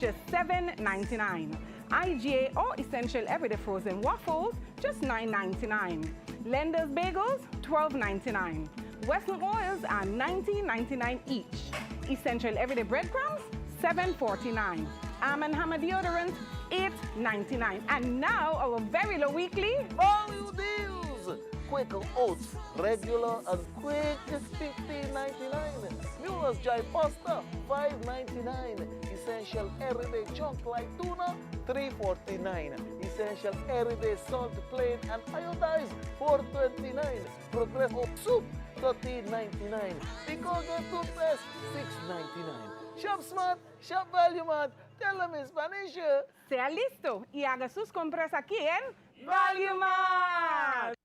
just $7.99. IGA or Essential Everyday Frozen Waffles, just $9.99. Lender's Bagels, $12.99. Western Oils are $19.99 each. Essential Everyday Breadcrumbs, $7.49. Arm & Hammer Deodorant, $8.99. And now our very low weekly value deals. Quaker Oats, regular and quick is $15.99. Mueller's Dry Pasta, $5.99. Essential Everyday Chunk like Tuna, $3.49. Essential Everyday Salt Plain and Iodized, $4.29. Progress Oat Soup, $13.99. Colgate Toothpaste, $6.99. Shop Smart, Shop Value Mart. Tell them in Spanish. sea listo y haga sus compras aquí en Value Mart.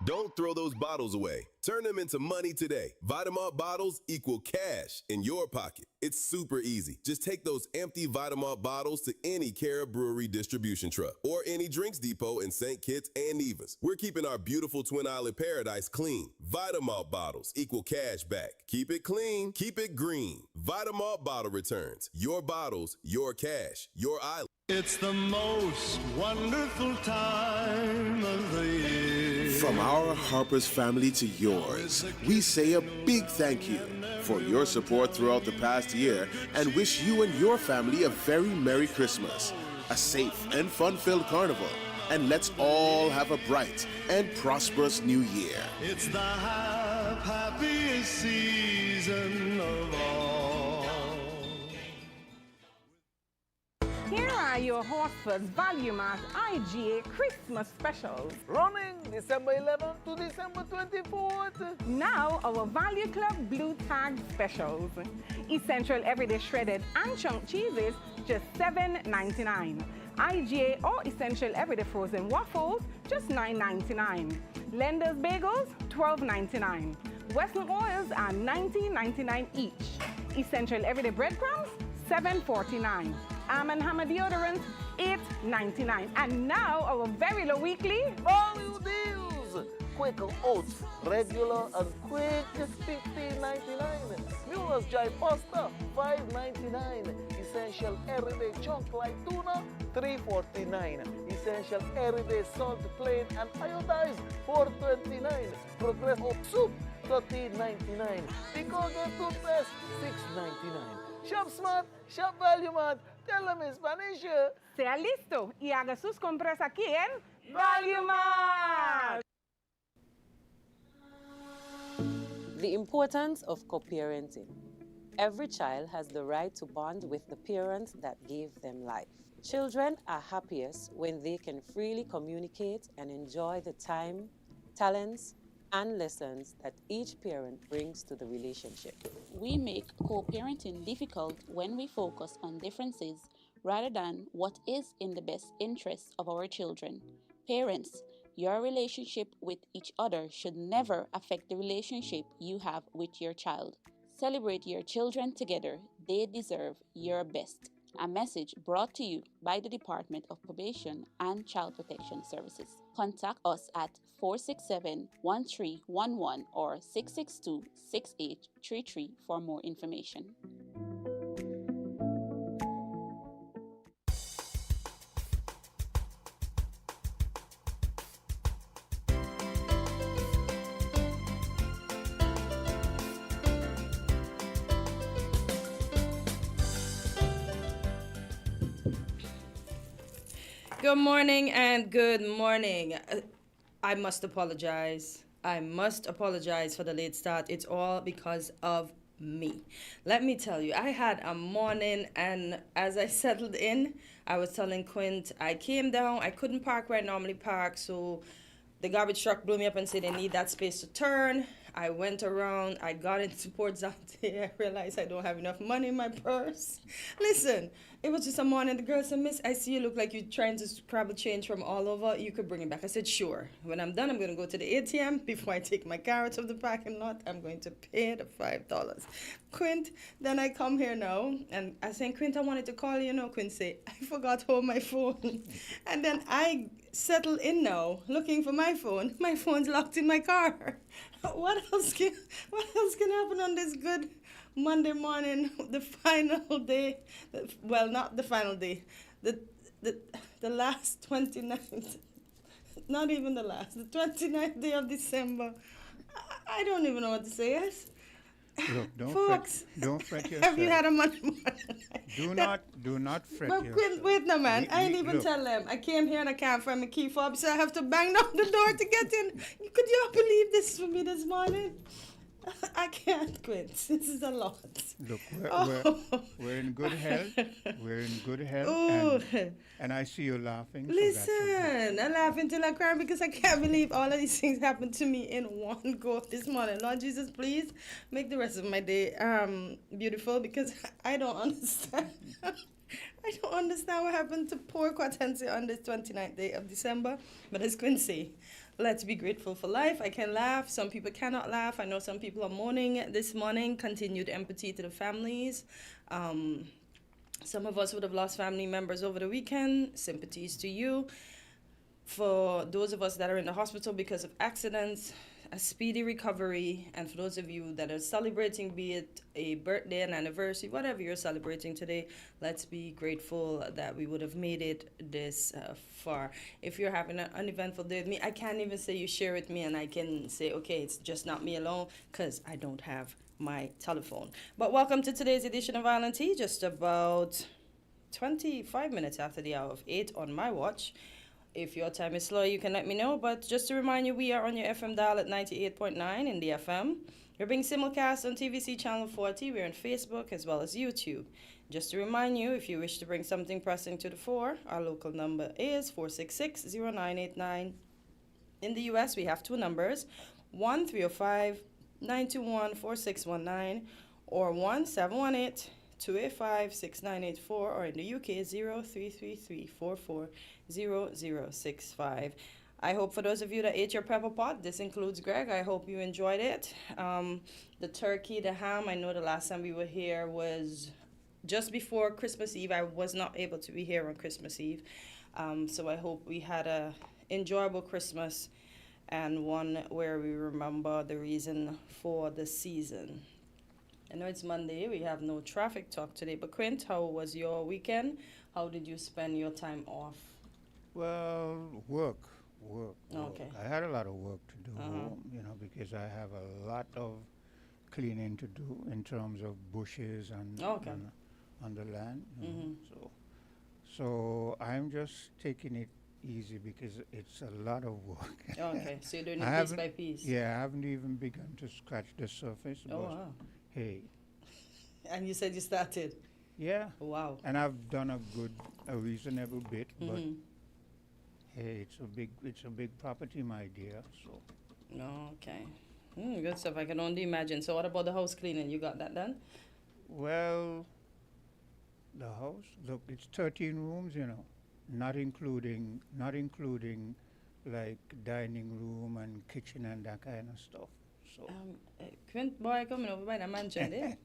Don't throw those bottles away. Turn them into money today. Vitamalt bottles equal cash in your pocket. It's super easy. Just take those empty Vitamalt bottles to any Cara Brewery distribution truck or any drinks depot in St. Kitts and Nevis. We're keeping our beautiful Twin Island paradise clean. Vitamalt bottles equal cash back. Keep it clean, keep it green. Vitamalt bottle returns. Your bottles, your cash, your island. It's the most wonderful time of the year. From our Harper's family to yours, we say a big thank you for your support throughout the past year and wish you and your family a very Merry Christmas, a safe and fun-filled carnival, and let's all have a bright and prosperous new year. It's the happiest season of all. Here are your Horsford's Value Mart IGA Christmas specials. Running December 11th to December 24th. Now our Value Club Blue Tag specials. Essential Everyday Shredded and Chunk Cheeses, just $7.99. IGA or Essential Everyday Frozen Waffles, just $9.99. Lender's Bagels, $12.99. Western Oils are $19.99 each. Essential Everyday Breadcrumbs, $7.49. Arm & Hammer Deodorant, $8.99. And now our very low weekly value deals. Quaker Oats, regular and quick is $15.99. Mueller's Dry Pasta, $5.99. Essential Everyday Chunk like Tuna, $3.49. Essential Everyday Salt Plain and Iodized, $4.29. Progress Oat Soup, $13.99. Colgate Toothpaste, $6.99. Shop Smart, Shop Value Mart. Tell them in Spanish. sea listo y haga sus compras aquí en Value Mart. The importance of co-parenting. Every child has the right to bond with the parents that gave them life. Children are happiest when they can freely communicate and enjoy the time, talents, and lessons that each parent brings to the relationship. We make co-parenting difficult when we focus on differences rather than what is in the best interest of our children. Parents, your relationship with each other should never affect the relationship you have with your child. Celebrate your children together. They deserve your best. A message brought to you by the Department of Probation and Child Protection Services. Contact us at 467-1311 or 662-6833 for more information. Good morning and good morning. I must apologize. I must apologize for the late start. It's all because of me. Let me tell you, I had a morning, and as I settled in, I was telling Quint, I came down, I couldn't park where I normally park, so the garbage truck blew me up and said they need that space to turn. I went around, I got into Port Zante, I realized I don't have enough money in my purse. Listen, it was just a morning. The girl said, Miss, I see you look like you're trying to scrabble change from all over. You could bring it back. I said, sure. When I'm done, I'm going to go to the ATM. Before I take my car out of the parking lot, I'm going to pay the $5. Quint, then I come here now, and I said, Quint, I wanted to call you. No, Quint say, I forgot to hold my phone. And then I settle in now, looking for my phone. My phone's locked in my car. What else can happen on this good Monday morning, the final day, well, not the final day, the, the, the last 29th, not even the last, the 29th day of December. I don't even know what to say. Yes. Look, Folks, don't fret yourself. have you had a Monday morning? Do not fret But yourself. wait no, man. I ain't even Look, tell them. I came here and I can't find my key fob, so I have to bang down the door to get in. Could you believe this for me this morning? I can't quit. This is a lot. Look, Oh. we're in good health. We're in good health. Ooh. And I see you laughing. So that's a Listen, I laugh until I cry because I can't believe all of these things happened to me in one go this morning. Lord Jesus, please make the rest of my day beautiful because I don't understand. I don't understand what happened to poor Quatensi on this 29th day of December. But as Quinn say, let's be grateful for life. I can laugh. Some people cannot laugh. I know some people are mourning this morning. Continued empathy to the families. Some of us would have lost family members over the weekend. Sympathies to you. For those of us that are in the hospital because of accidents, a speedy recovery. And for those of you that are celebrating, be it a birthday, an anniversary, whatever you're celebrating today, let's be grateful that we would have made it this far. If you're having an uneventful day with me, I can't even say you share with me and I can say, okay, it's just not me alone, because I don't have my telephone. But welcome to today's edition of Island Tea, just about 25 minutes after the hour of 8 on my watch. If your time is slow, you can let me know. But just to remind you, we are on your FM dial at 98.9 in the FM. We're being simulcast on TVC Channel 40. We're on Facebook as well as YouTube. Just to remind you, if you wish to bring something pressing to the fore, our local number is 466-0989. In the U.S., we have two numbers, 1-305-921-4619 or 1-718-285-6984, or in the UK, 0333-440065. I hope for those of you that ate your pepper pot, this includes Greg, I hope you enjoyed it. The turkey, the ham, I know the last time we were here was just before Christmas Eve. I was not able to be here on Christmas Eve. So I hope we had a enjoyable Christmas and one where we remember the reason for the season. I know it's Monday, we have no traffic talk today, but Quint, how was your weekend? How did you spend your time off? Well, work. Okay. I had a lot of work to do, because I have a lot of cleaning to do in terms of bushes and on the land. So I'm just taking it easy because it's a lot of work. Okay, so you're doing it piece by piece. Yeah, I haven't even begun to scratch the surface. Oh, but wow. Hey. And you said you started? Yeah. Wow. And I've done a reasonable bit, but hey, it's a big property, my dear. So. Okay. Good stuff. I can only imagine. So what about the house cleaning? You got that done? Well, the house, look, it's 13 rooms, not including like dining room and kitchen and that kind of stuff. So. Quint boy coming over by the mansion there.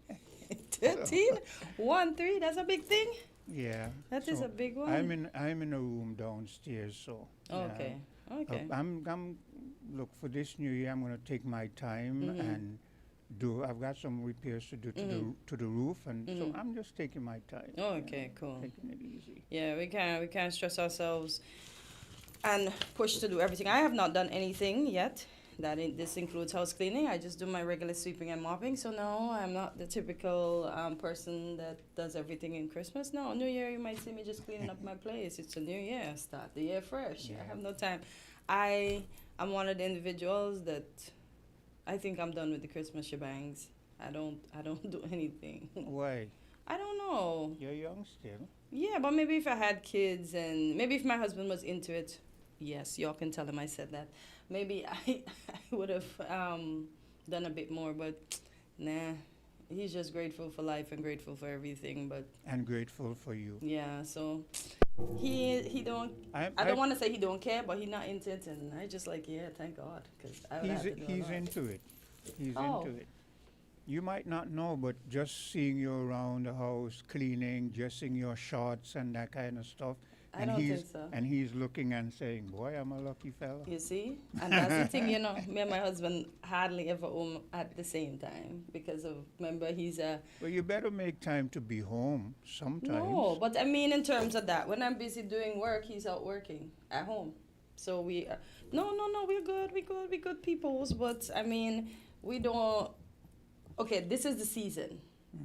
13? 1-3, that's a big thing? Yeah. That is a big one. I'm in a room downstairs, so. Okay. Yeah. Okay. I'm look, for this new year, I'm going to take my time and I've got some repairs to do to the roof, and so I'm just taking my time. Okay, cool. Taking it easy. Yeah, we can't stress ourselves and push to do everything. I have not done anything yet. This includes house cleaning. I just do my regular sweeping and mopping. So no, I'm not the typical person that does everything in Christmas. No, New Year you might see me just cleaning up my place. It's a new year. Start the year fresh. Yeah. I have no time. I'm one of the individuals that I think I'm done with the Christmas shebangs. I don't do anything. Why? I don't know. You're young still. Yeah, but maybe if I had kids and maybe if my husband was into it, yes, y'all can tell him I said that. Maybe I would have done a bit more, but nah. He's just grateful for life and grateful for everything, but and grateful for you. Yeah, so he don't. I don't want to say he don't care, but he not into it, and I just like thank God, because he's into it. He's into it. You might not know, but just seeing you around the house, cleaning, dressing your shorts and that kind of stuff, I don't think so. And he's looking and saying, boy, I'm a lucky fella. You see? And that's the thing, me and my husband hardly ever home at the same time because of, remember, he's a... Well, you better make time to be home sometimes. No, but I mean in terms of that, when I'm busy doing work, he's out working at home. So we... No, we're good peoples, but I mean, we don't... Okay, this is the season.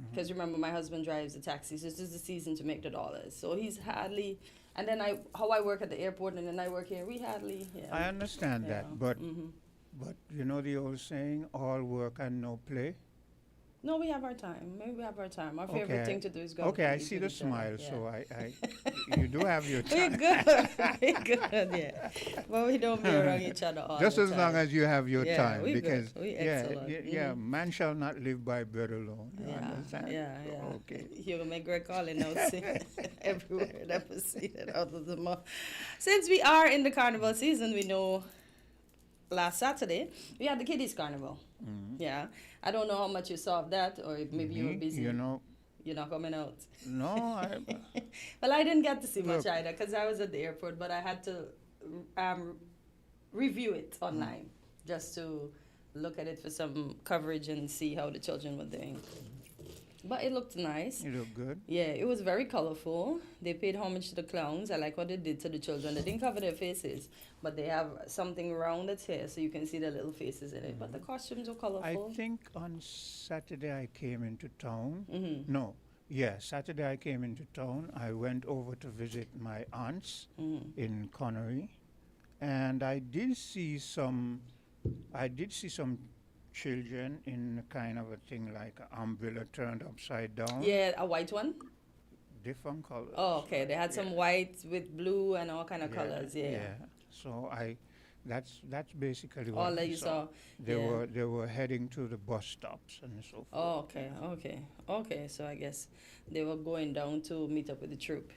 Because remember, my husband drives the taxis. This is the season to make the dollars. So he's hardly... And then how I work at the airport and then I work here, we hardly... Yeah, I understand that, but you know the old saying, all work and no play? No, we have our time. Maybe we have our time. Our favorite thing to do is go. Okay, I see the smile, so you do have your time. We're good, yeah. But we don't be around each other all Just the as time. long as you have your time, we because good. We excellent. man shall not live by bread alone. You Yeah, understand? yeah. Okay. Hugh McGregor calling out everywhere that proceeded out of the mouth. Since we are in the carnival season, we know last Saturday we had the Kiddies Carnival. Yeah, I don't know how much you saw of that, or maybe you were busy. You know, you're not coming out. No, well, I didn't get to see much either because I was at the airport, but I had to review it online just to look at it for some coverage and see how the children were doing. But it looked nice. It looked good. Yeah, it was very colorful. They paid homage to the clowns. I like what they did to the children. They didn't cover their faces, but they have something around its hair so you can see the little faces in it. But the costumes were colorful. I think on Saturday I came into town. No, Saturday I came into town. I went over to visit my aunts in Connery, and I did see some children in kind of a thing like an umbrella turned upside down. Yeah, a white one? Different colors. Oh, okay. They had some white with blue and all kind of colors. Yeah. So that's basically all what that I you saw. saw. They were heading to the bus stops and so forth. Oh, okay. So I guess they were going down to meet up with the troop.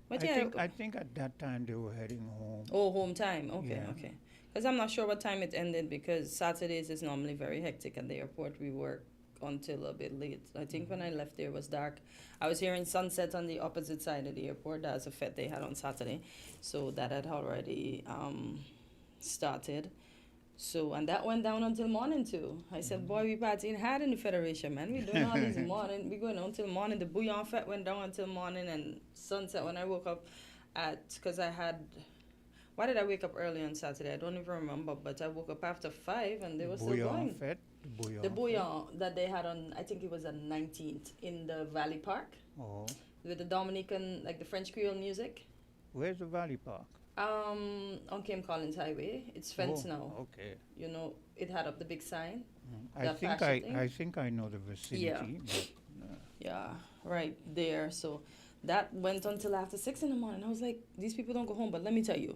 But I think at that time they were heading home. Oh, home time. Okay. Because I'm not sure what time it ended because Saturdays is normally very hectic at the airport. We work until a bit late. I think when I left there it was dark. I was hearing sunset on the opposite side of the airport. That's a fete they had on Saturday. So that had already started. So, and that went down until morning too. I said, boy, we partying hard in the Federation, man. We doing all this morning. We going on till morning. The Bouillon Fete went down until morning and sunset when I woke up because I had... Why did I wake up early on Saturday? I don't even remember, but I woke up after 5 and they were still going. Fete? The Bouillon that they had on, I think it was the 19th in the Valley Park. Oh. With the Dominican, like the French Creole music. Where's the Valley Park? On Kim Collins Highway. It's fenced now. Okay. You know, it had up the big sign. I think I know the vicinity. Yeah, right there. So that went until after 6 in the morning. I was like, these people don't go home. But let me tell you,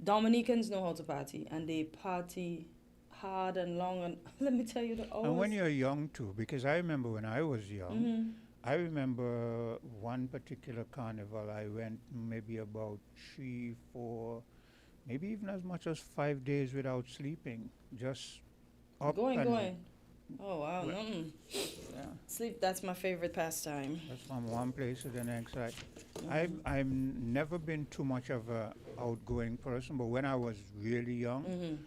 Dominicans know how to party, and they party hard and long. And let me tell you the hours. And when you're young too, because I remember when I was young, I remember one particular carnival I went maybe about 3, 4, maybe even as much as 5 days without sleeping, just up going. Oh, wow. Yeah. Sleep, that's my favorite pastime. Just from one place to the next. I've never been too much of a outgoing person, but when I was really young,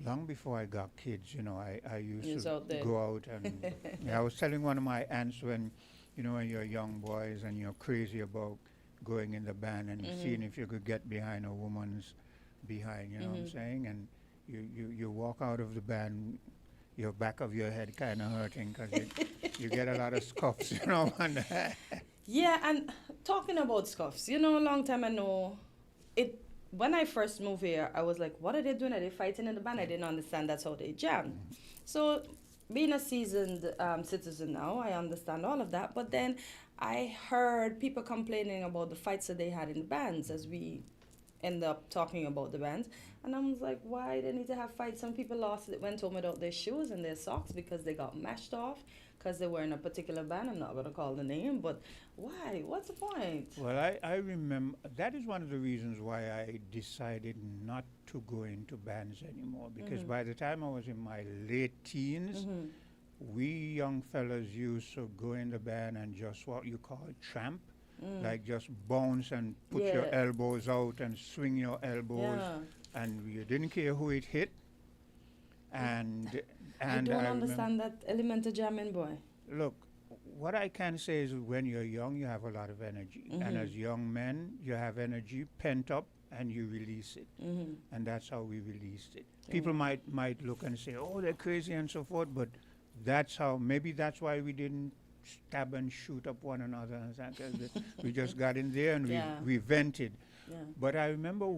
long before I got kids, I used to go out and I was telling one of my aunts when you're young boys and you're crazy about going in the band and seeing if you could get behind a woman's behind, you know what I'm saying? And you walk out of the band, your back of your head kind of hurting because you get a lot of scuffs, and yeah, and talking about scuffs, a long time I know, when I first moved here, I was like, what are they doing? Are they fighting in the band? I didn't understand that's how they jam. So being a seasoned citizen now, I understand all of that. But then I heard people complaining about the fights that they had in the bands as we end up talking about the bands. And I was like, why they need to have fights? Some people went home without their shoes and their socks because they got mashed off because they were in a particular band. I'm not going to call the name, but why? What's the point? Well, I remember, that is one of the reasons why I decided not to go into bands anymore, because by the time I was in my late teens, we young fellas used to go in the band and just what you call tramp. like just bounce and put your elbows out and swing your elbows, and you didn't care who it hit. And I don't understand that element of jamming, boy. Look, what I can say is when you're young, you have a lot of energy. And as young men, you have energy pent up and you release it. And that's how we released it. People might look and say, oh, they're crazy and so forth, but that's how, maybe that's why we didn't stab and shoot up one another. And we just got in there and we vented. But I remember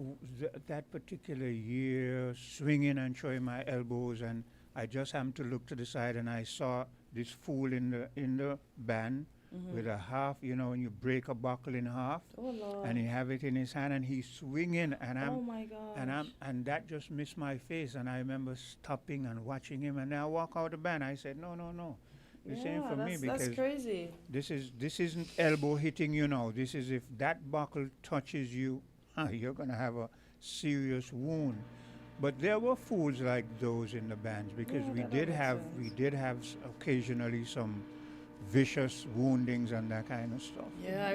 that particular year swinging and showing my elbows, and I just happened to look to the side and I saw this fool in the band with a half, you know, when you break a bottle in half, and he have it in his hand and he's swinging, and and that just missed my face, and I remember stopping and watching him, and then I walk out the band. I said, no. This ain't for me, because that's crazy. This isn't elbow hitting you now. This is if that buckle touches you, you're gonna have a serious wound. But there were fools like those in the bands, because we did have occasionally some vicious woundings and that kind of stuff. Yeah,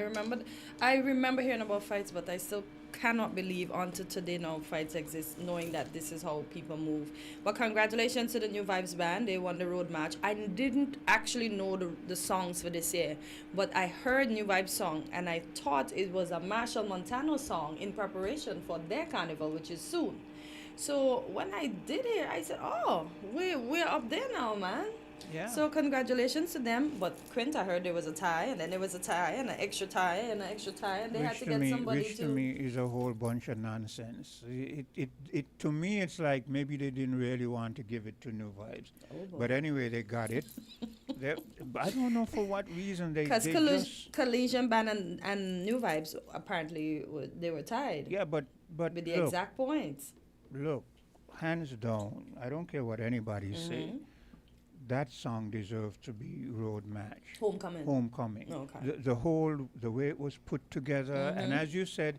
I remember hearing about fights, but I still cannot believe until today now fights exist, knowing that this is how people move. But congratulations to the New Vibes band. They won the road match. I didn't actually know the songs for this year, but I heard New Vibes song and I thought it was a Marshall Montano song in preparation for their carnival, which is soon. So when I did hear, I said, oh, we're up there now, man. Yeah. So congratulations to them. But Quint, I heard there was a tie, and then there was a tie, and an extra tie, and an extra tie, and they had to get somebody which to me is a whole bunch of nonsense. It to me, it's like maybe they didn't really want to give it to New Vibes. But anyway, they got it. I don't know for what reason they did. Because Collision Band and New Vibes apparently they were tied. Yeah, but with the exact points. Look, hands down, I don't care what anybody say. That song deserved to be road match. Homecoming. Okay. The way it was put together, and as you said,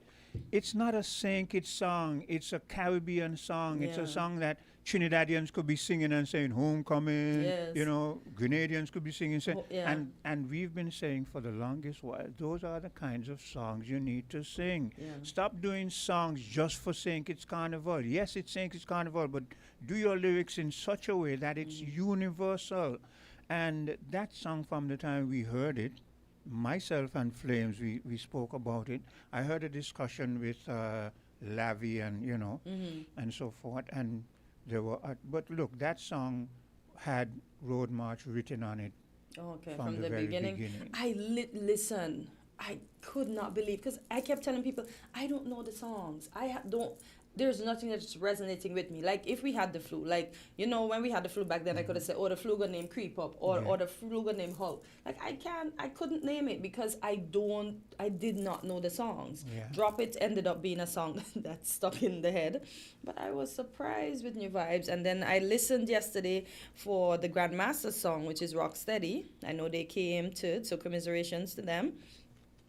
it's not a St. Kitts song. It's a Caribbean song. Yeah. It's a song that Trinidadians could be singing and saying homecoming. Yes. You know, Grenadians could be singing. And we've been saying for the longest while, those are the kinds of songs you need to sing. Yeah. Stop doing songs just for St. Kitts Carnival. Yes, it's St. Kitts Carnival, but do your lyrics in such a way that it's universal. And that song, from the time we heard it, myself and Flames, we spoke about it. I heard a discussion with Lavi and, and so forth. And there were, but look, that song had Road March written on it. Okay, from the very beginning. I listen. I could not believe, because I kept telling people I don't know the songs. There's nothing that's resonating with me. Like if we had the flu, like, you know, when we had the flu back then, I could have said, oh, the flu got named Creep Up, or the flu got named Hulk. Like I couldn't name it because I did not know the songs. Yeah. Drop It ended up being a song that stuck in the head. But I was surprised with New Vibes. And then I listened yesterday for the Grandmaster song, which is Rock Steady. I know they came to, so commiserations to them.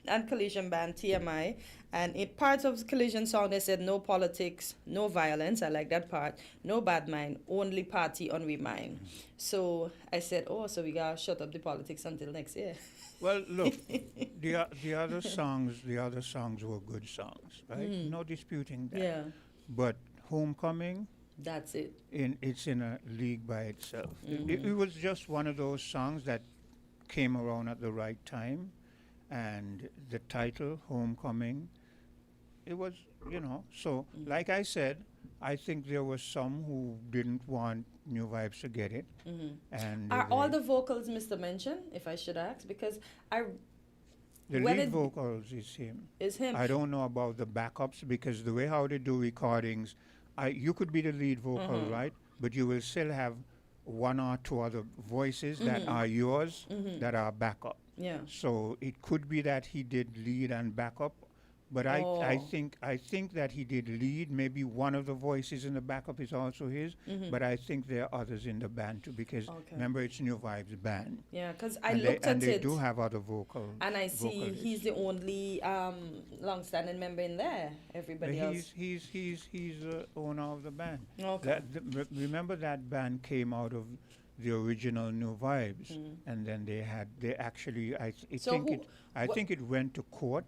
And Collision Band, TMI. And in parts of Collision song, they said no politics, no violence. I like that part. No bad mind, only party on we mind. So I said, oh, so we got to shut up the politics until next year. Well, look, the other songs were good songs, right? No disputing that. Yeah. But Homecoming, that's it. It's in a league by itself. It was just one of those songs that came around at the right time. And the title, Homecoming, it was, so like I said, I think there were some who didn't want New Vibes to get it. And are all the vocals Mr. Mention, if I should ask? Because the lead vocals is him. Is him. I don't know about the backups, because the way how they do recordings, you could be the lead vocal, right? But you will still have one or two other voices that are yours that are backup. Yeah. So it could be that he did lead and backup, but I think that he did lead. Maybe one of the voices in the backup is also his, but I think there are others in the band too, because remember, it's New Vibes band. Yeah, because I looked at it. And they do have other vocals. And I see vocalists. He's the only long-standing member in there. Everybody else. He's the owner of the band. Okay. Remember that band came out of the original New Vibes, and then they actually So I think it went to court,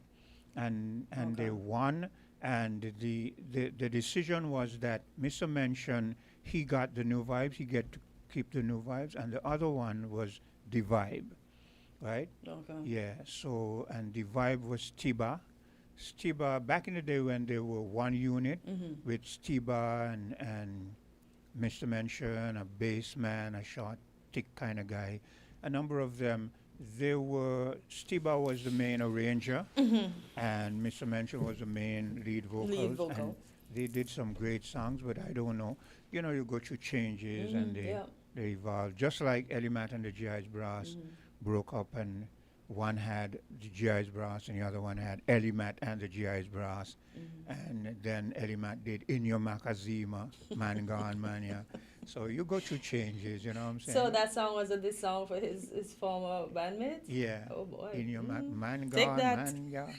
and they won, and the decision was that Mr. Mention, he got the New Vibes, he get to keep the New Vibes, and the other one was the Vibe, right? Okay. Yeah. So and the Vibe was Stiba. Stiba back in the day when they were one unit with Stiba and Mr. Mention, a bass man, a short, thick kind of guy, a number of them. Stiba was the main arranger, and Mr. Mention was the main lead vocals. And they did some great songs, but I don't know. You know, you go through changes and they evolve. Just like Ellie Matt and the GI's Brass broke up, and one had the GI's Brass and the other one had Ellie Matt and the GI's Brass. And then Ellie Matt did In Your Makazima, Man Gone Mania. So you go through changes, you know what I'm saying? So that song wasn't this song for his former bandmates? Yeah. Oh boy. In Your Man Take Gone, that. Man Gone.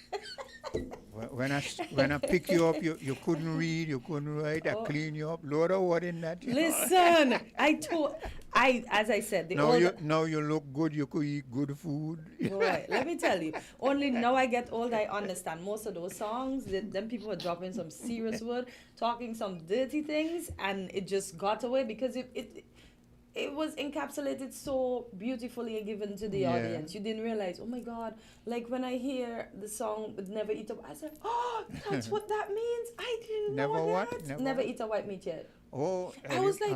when I pick you up, you couldn't read, you couldn't write, I clean you up. Lord, what in that? You know? Listen, as I said, now you look good, you could eat good food. Boy, let me tell you, only now I get old, I understand most of those songs. Then people were dropping some serious word, talking some dirty things, and it just got away because it was encapsulated so beautifully and given to the audience. You didn't realize, oh my God, like when I hear the song Never Eat a, I said, oh, that's what that means. I didn't know that. Never eat a white meat yet. Oh, I was like,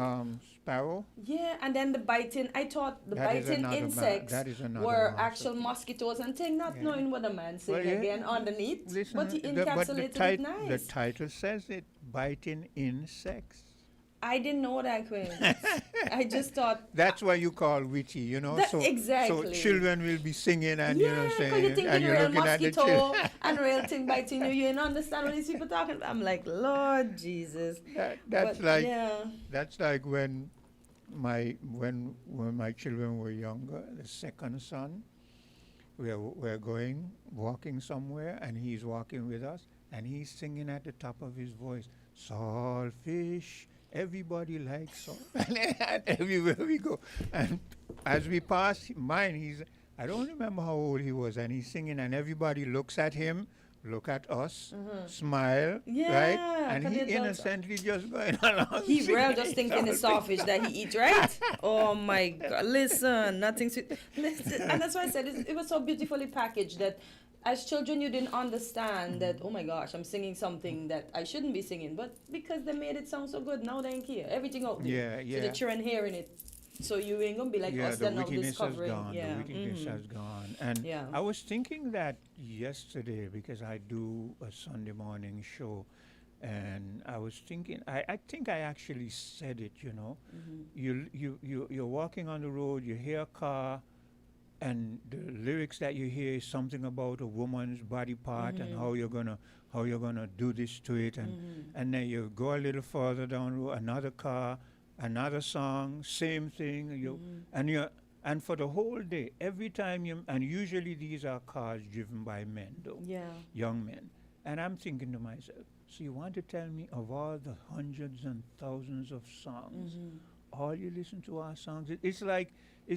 sparrow? Yeah, and then the biting, I thought the biting insects were actual mosquitoes and thing, not knowing what a man saying again underneath. Listen, but he encapsulated it nice. The title says it, biting insects. I didn't know that, Queen. I just thought... That's why you call witty, you know? Exactly. So children will be singing and, you know, saying... you think and you're you're real looking mosquito and real thing biting you. You didn't understand what these people talking about. I'm like, Lord Jesus. That's like when my children were younger, the second son, we're walking somewhere, and he's walking with us, and he's singing at the top of his voice, saltfish, everybody likes salt. And everywhere we go. And as we pass mine, I don't remember how old he was, and he's singing, and everybody looks at him, look at us, smile, right? And he innocently just going along. He real just thinking it's sawfish that he eats, right? Oh my God! Listen, nothing sweet. Listen, and that's why I said it was so beautifully packaged that as children you didn't understand that. Oh my gosh, I'm singing something that I shouldn't be singing, but because they made it sound so good, now they ain't care. Everything out there. Yeah. So the children hearing it. So you ain't gonna be like us that now discovering. The wittiness has gone. And I was thinking that yesterday because I do a Sunday morning show, and I was thinking, I think I actually said it, you know. You're walking on the road, you hear a car, and the lyrics that you hear is something about a woman's body part and how you're gonna do this to it, and then you go a little further down the road, another car, another song, same thing, and for the whole day, every time and usually these are cars driven by men though, young men, and I'm thinking to myself, so you want to tell me of all the hundreds and thousands of songs, all you listen to are songs? It's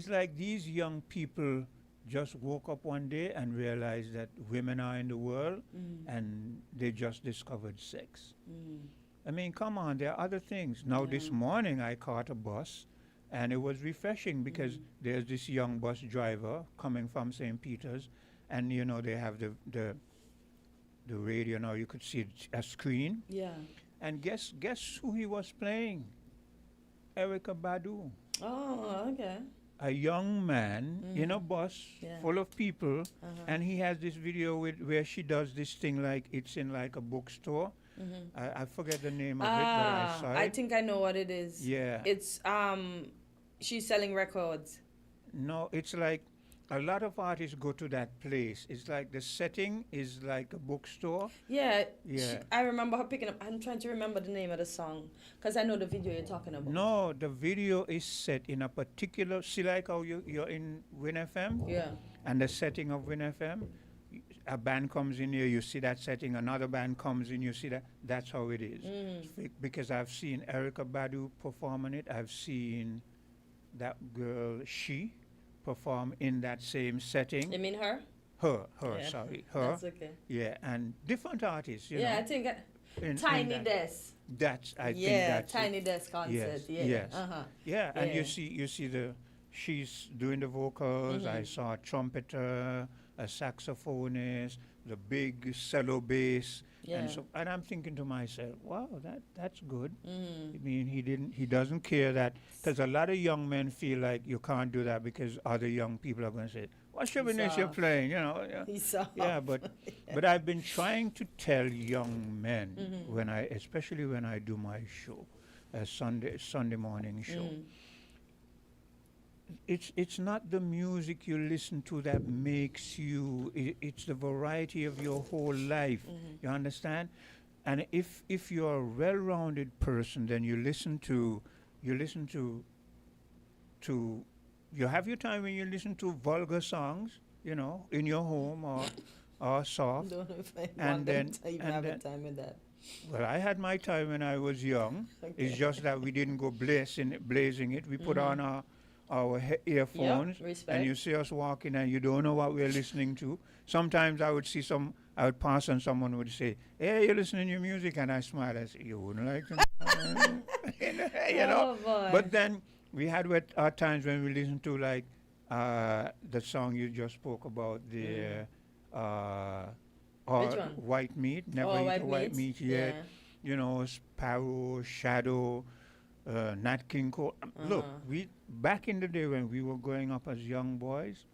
like these young people just woke up one day and realized that women are in the world and they just discovered sex. I mean, come on, there are other things. Now, this morning I caught a bus, and it was refreshing because there's this young bus driver coming from St. Peter's, and, you know, they have the radio now. You could see a screen. Yeah. And guess who he was playing? Erykah Badu. Oh, okay. A young man in a bus full of people, and he has this video where she does this thing like it's in like a bookstore. I forget the name of it, but I saw it. I think I know what it is. Yeah. It's she's selling records. No, it's like a lot of artists go to that place. It's like the setting is like a bookstore. Yeah. I remember her picking up. I'm trying to remember the name of the song because I know the video you're talking about. No, the video is set in a particular. See, like how you're in WinFM. Yeah. And the setting of WinFM. A band comes in here, you see that setting. Another band comes in, you see that. That's how it is. Because I've seen Erykah Badu perform on it. I've seen that girl, she, perform in that same setting. You mean her? Her, Yeah. sorry, her. That's okay. Yeah, and different artists, you know. Yeah, I think in Tiny that. Desk. That's I think Yeah, that's Tiny it. Desk concert. Yes, Yeah. yes. Uh-huh. Yeah, and Yeah. you see she's doing the vocals. I saw a trumpeter, a saxophonist, the big cello bass, Yeah. and I'm thinking to myself, wow, that's good. I mean, he doesn't care that, because a lot of young men feel like you can't do that because other young people are going to say, what chauvinist you're soft. playing, you know? Yeah. He's soft. Yeah, but I've been trying to tell young men especially when I do my show, a Sunday morning show. It's not the music you listen to that makes you. It's the variety of your whole life. You understand? And if you're a well-rounded person, then you have your time when you listen to vulgar songs, you know, in your home or soft. Don't know if I And want them then- to even and have a then- time with that. Well, I had my time when I was young. It's just that we didn't go blazing it. We put on our earphones, respect. and you see us walking, and you don't know what we're listening to. Sometimes I would pass and someone would say, "Hey, you're listening to your music," and I smile. I say, "You wouldn't like to," you know. Oh, boy. But then we had our times when we listened to like the song you just spoke about, the Which one? White Meat, never Oh, eat White a white Meat? meat yet. Yeah. You know, Sparrow, Shadow, Nat King Cole. Look, we back in the day when we were growing up as young boys,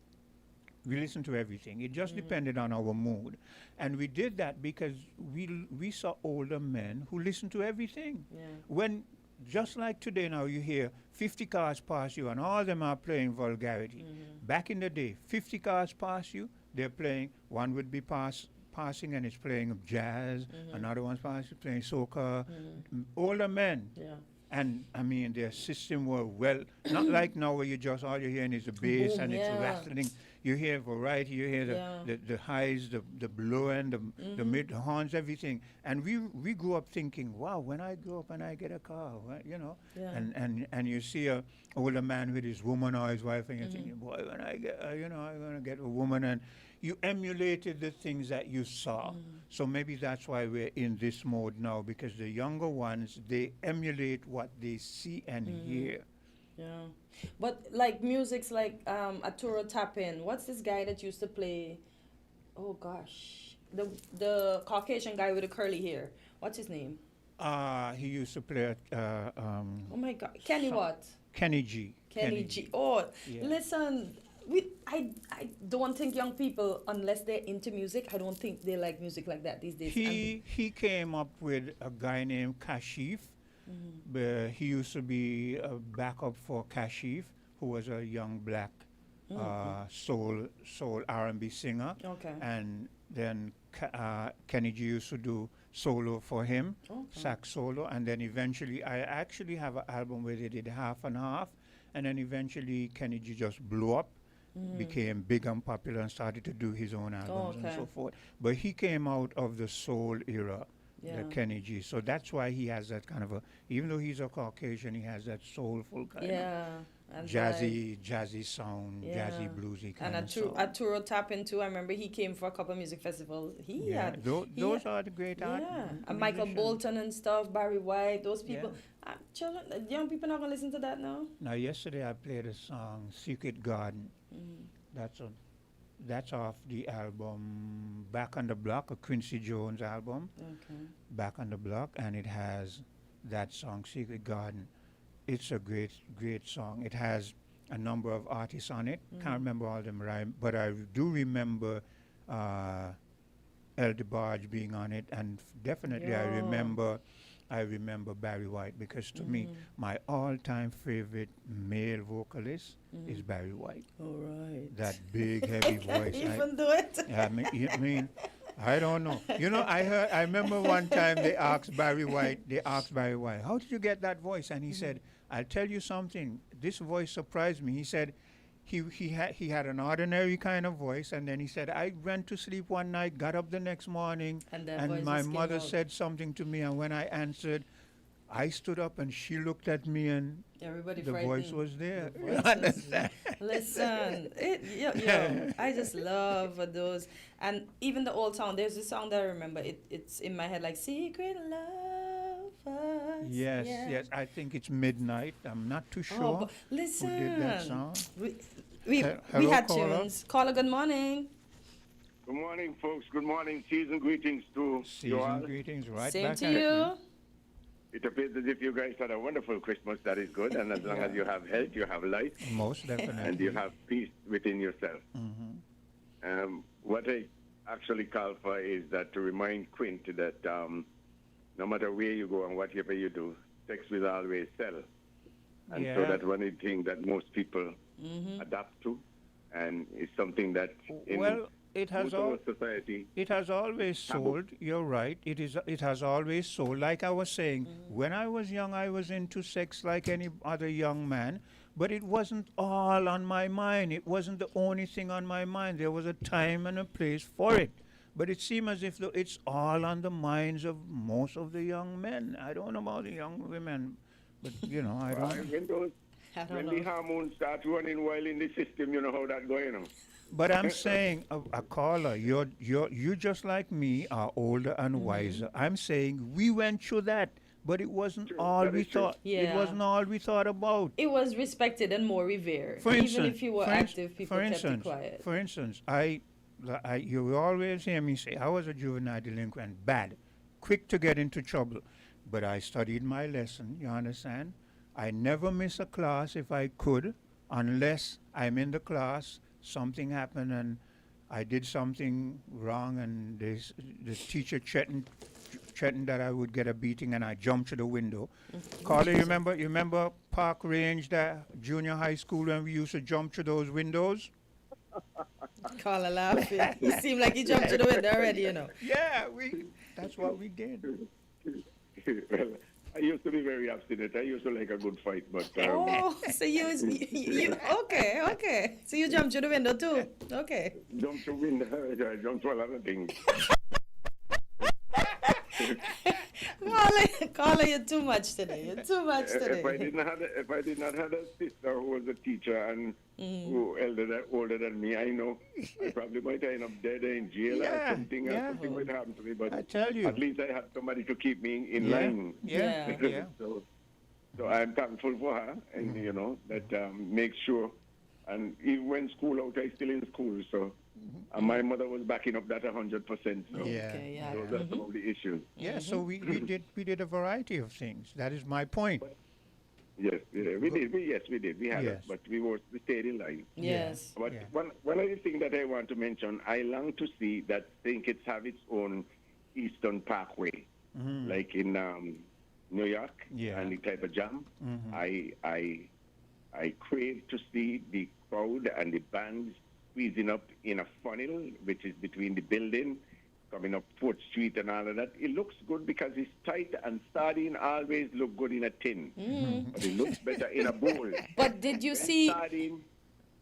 we listened to everything. It just depended on our mood, and we did that because we saw older men who listened to everything. Yeah. When just like today now, you hear 50 cars pass you, and all of them are playing vulgarity. Back in the day, 50 cars pass you, they're playing. One would be passing and it's playing jazz. Another one's passing playing soca. Older men. Yeah. And I mean, their system were not like now where you just all you're hearing is the bass Boom, and it's yeah. rattling. You hear variety, you hear the highs, the low end, the mid, the horns, everything. And we grew up thinking, wow, when I grow up and I get a car, you know. Yeah. And you see a older man with his woman or his wife, and you're thinking, boy, when I get, I'm gonna get a woman, and you emulated the things that you saw. So maybe that's why we're in this mode now, because the younger ones, they emulate what they see and hear. Yeah. But like music's like Arturo Tapin. What's this guy that used to play? Oh gosh. The Caucasian guy with the curly hair. What's his name? He used to play Oh my god. Kenny what? Kenny G. Kenny G. Oh, Yeah. listen. I don't think young people, unless they're into music, I don't think they like music like that these days. He came up with a guy named Kashif. He used to be a backup for Kashif, who was a young black soul R&B singer. Okay. And then Kenny G used to do solo for him, Okay. sax solo, and then eventually I actually have an album where they did half and half, and then eventually Kenny G just blew up, became big and popular, and started to do his own albums and Okay. so forth. But he came out of the soul era, Yeah. the Kenny G. So that's why he has that kind of even though he's a Caucasian, he has that soulful kind of Yeah. and jazzy sound, jazzy Yeah. bluesy And kind of sound. Arturo Tapin too. I remember he came for a couple of music festivals. He Yeah, had those are the great art. yeah, and Michael musicians. Bolton and stuff, Barry White, those people. Yeah. Children, young people not gonna listen to that now. Now, yesterday I played a song, Secret Garden. That's off the album Back on the Block, a Quincy Jones album, Okay. Back on the Block, and it has that song, Secret Garden. It's a great song. It has a number of artists on it. Can't remember all them, but I do remember El DeBarge being on it, and definitely I remember Barry White, because to me, my all-time favorite male vocalist is Barry White. All right. That big, heavy voice. Even do it. I mean, I don't know. You know, I remember one time they asked Barry White, how did you get that voice? And he said, I'll tell you something. This voice surprised me. He said he had an ordinary kind of voice, and then he said, I went to sleep one night, got up the next morning, And that voice my just came mother out. said something to me, and when I answered, I stood up and she looked at me and Everybody the frightened. voice was there. The You voice was understand? Listen, yo, I just love those. And even the Old Town, there's a song that I remember. It's in my head like Secret Lovers. Yes, yes. I think it's Midnight. I'm not too sure Oh, but listen. who did that song. We Hello, had caller. tunes. Caller, good morning. Good morning, folks. Good morning. Season greetings to you all. Season greetings, right Same back to at you. It appears as if you guys had a wonderful Christmas. That is good. And as long as you have health, you have life, Most definitely. and you have peace within yourself. What I actually call for is that to remind Quint that no matter where you go and whatever you do, sex will always sell. And so Yeah. that's one of the things that most people adapt to, and it's something that in Well, it has most of all. our society. It has always sold. You're right. It has always sold. Like I was saying, when I was young, I was into sex like any other young man, but it wasn't all on my mind. It wasn't the only thing on my mind. There was a time and a place for it. But it seems as if it's all on the minds of most of the young men. I don't know about the young women, but I don't. When the hormones start running wild in the system, you know how that going on. But I'm saying, a caller, you just like me are older and wiser. I'm saying we went through that, but it wasn't all That we is true. thought. It Yeah. wasn't all we thought about. It was respected and more revered. For instance, Even if you were for ins- active, people for kept instance, it quiet. For instance, you always hear me say I was a juvenile delinquent, bad, quick to get into trouble, but I studied my lesson. You understand? I never miss a class if I could, unless I'm in the class, something happened and I did something wrong, and the teacher threatened that I would get a beating, and I jumped to the window. Carly, you remember Park Range, that junior high school, when we used to jump through those windows? Caller laughing. You seem like you jumped to the window already, Yeah, that's what we did. Well, I used to be very abstinent. I used to like a good fight, but Oh, so you okay. So you jumped to the window too. Okay. jump to window, I jump to a lot of things. Caller, you're too much today. You're too much today. If I did not have a sister who was a teacher and who older than me, I know I probably might end up dead in jail or something. Or something might happen to me. But I tell you. at least I had somebody to keep me in line. Yeah. So I'm thankful for her, and that makes sure. And even when school out, I still in school. So, and my mother was backing up that 100%. So, Yeah. so that's some of the issues. Yeah, so we did a variety of things. That is my point. Yes, we did. We had Yes. it, but we stayed in line. Yes. But one of the things that I want to mention, I long to see that St. Kitts have its own Eastern Parkway, like in New York, and the type of jam. I crave to see the crowd and the bands squeezing up in a funnel, which is between the building, coming up 4th Street and all of that. It looks good because it's tight, and sardine always look good in a tin. But it looks better in a bowl. But did you see?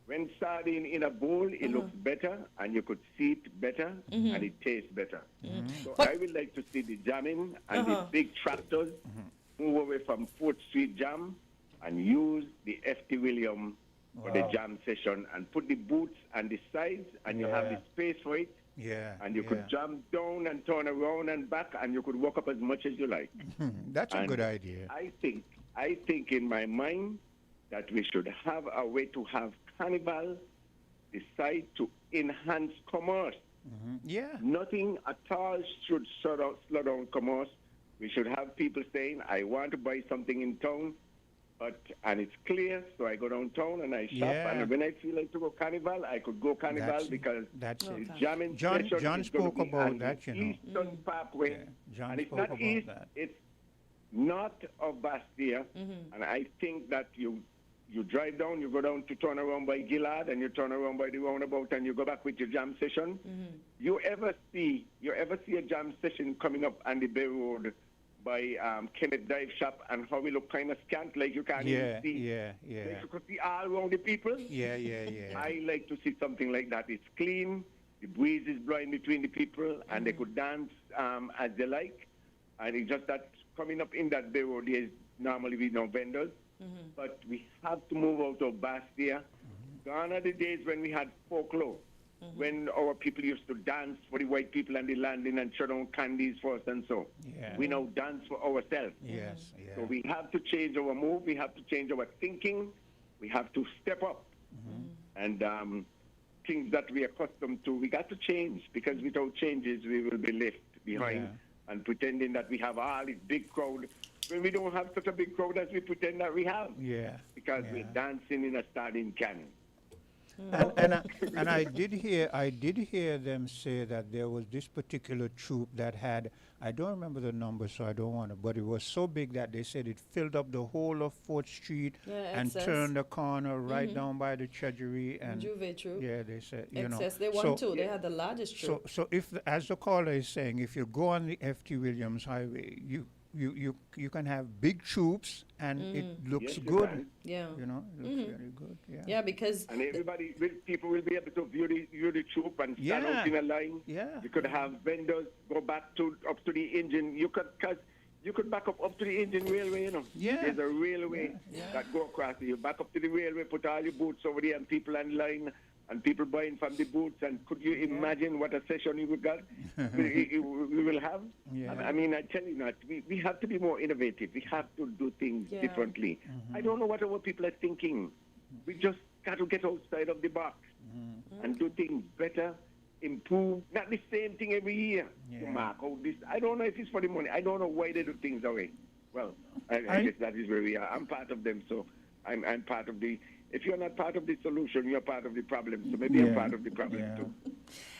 When sardine in a bowl, it looks better, and you could see it better, and it tastes better. So I would like to see the jamming and the big tractors move away from 4th Street Jam and use the F.T. William for the jam session, and put the booths and the sides, and you have the space for it. Yeah. And you could jump down and turn around and back, and you could walk up as much as you like. That's a good idea. I think in my mind that we should have a way to have carnival decide to enhance commerce. Yeah. Nothing at all should slow down commerce. We should have people saying, I want to buy something in town, and it's clear, so I go downtown and I shop, and when I feel like to go carnival, I could go carnival because the jamming session John is going to spoke be about on that, the you know. Eastern Parkway. John And it's spoke not about east, that. it's north of Bastia, and I think that you drive down, you go down to turn around by Gillard, and you turn around by the roundabout, and you go back with your jam session. You ever see a jam session coming up on the Bay Road by Kenneth Dive Shop, and how we look kind of scant, like you can't even see. Like you could see all around the people. I like to see something like that. It's clean, the breeze is blowing between the people, and they could dance as they like. And it's just that coming up in that bureau, there's normally we know vendors, but we have to move out of Bastia. Gone are the days when we had folklore, when our people used to dance for the white people and the landing and throw down candies for us and so. Yeah. We now dance for ourselves. Yes, yeah. So we have to change our move. We have to change our thinking. We have to step up. And things that we are accustomed to, we got to change, because without changes, we will be left behind and pretending that we have all this big crowd when we don't have such a big crowd as we pretend that we have. Yeah. Because we're dancing in a sardine can. And I did hear them say that there was this particular troop that had, I don't remember the number, so I don't want to, but it was so big that they said it filled up the whole of 4th Street and turned the corner right down by the Treasury. And Juve troop. yeah, they said, Excess. They won too. They had the largest troop. So if, as the caller is saying, if you go on the F.T. Williams Highway, you can have big troops and it looks good. Yeah. You know, it looks very good. Yeah. Yeah, because and people will be able to view the troop and stand out in a line. Yeah. You could have vendors go back up to the engine. You could back up to the engine railway, you know. Yeah. There's a railway that go across. You back up to the railway, put all your boots over there, and people in line, and people buying from the booths. And could you imagine what a session you would get? we will have? Yeah. I mean, I tell you that we have to be more innovative. We have to do things differently. I don't know what our people are thinking. We just got to get outside of the box and do things better, improve. Not the same thing every year. To mark out this. I don't know if it's for the money. I don't know why they do things that way. Well, I guess that is where we are. I'm part of them, so I'm part of the... If you're not part of the solution, you're part of the problem. So maybe I'm part of the problem too.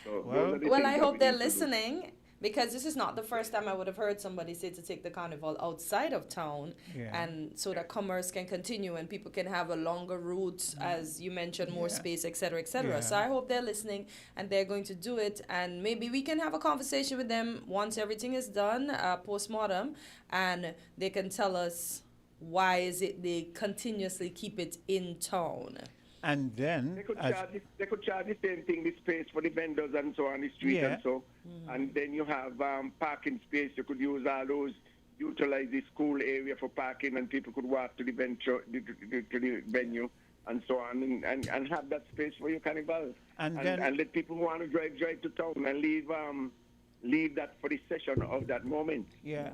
So well, I hope they're listening, because this is not the first time I would have heard somebody say to take the carnival outside of town, and so that commerce can continue and people can have a longer route, as you mentioned, more space, etc., etc. Yeah. So I hope they're listening and they're going to do it, and maybe we can have a conversation with them once everything is done, post-mortem, and they can tell us why is it they continuously keep it in town. And then they could charge the same thing, the space for the vendors and so on the street and so. And then you have parking space. You could use all those, utilize the school area for parking, and people could walk to the venue and so on, and have that space for your carnival. And let people who want to drive to town and leave that for the session of that moment. Yeah,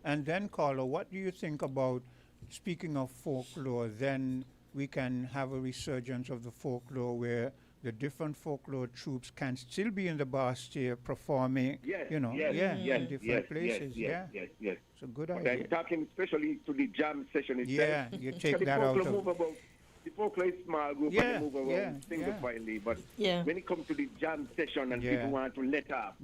and then caller, what do you think about, speaking of folklore, then we can have a resurgence of the folklore where the different folklore troops can still be in the Bastia performing, in different places. Yes. It's a good idea. I'm talking especially to the jam session itself. Yeah, you take that out of... The folklore is small group and they move around single-filely, but when it comes to the jam session and people want to let up,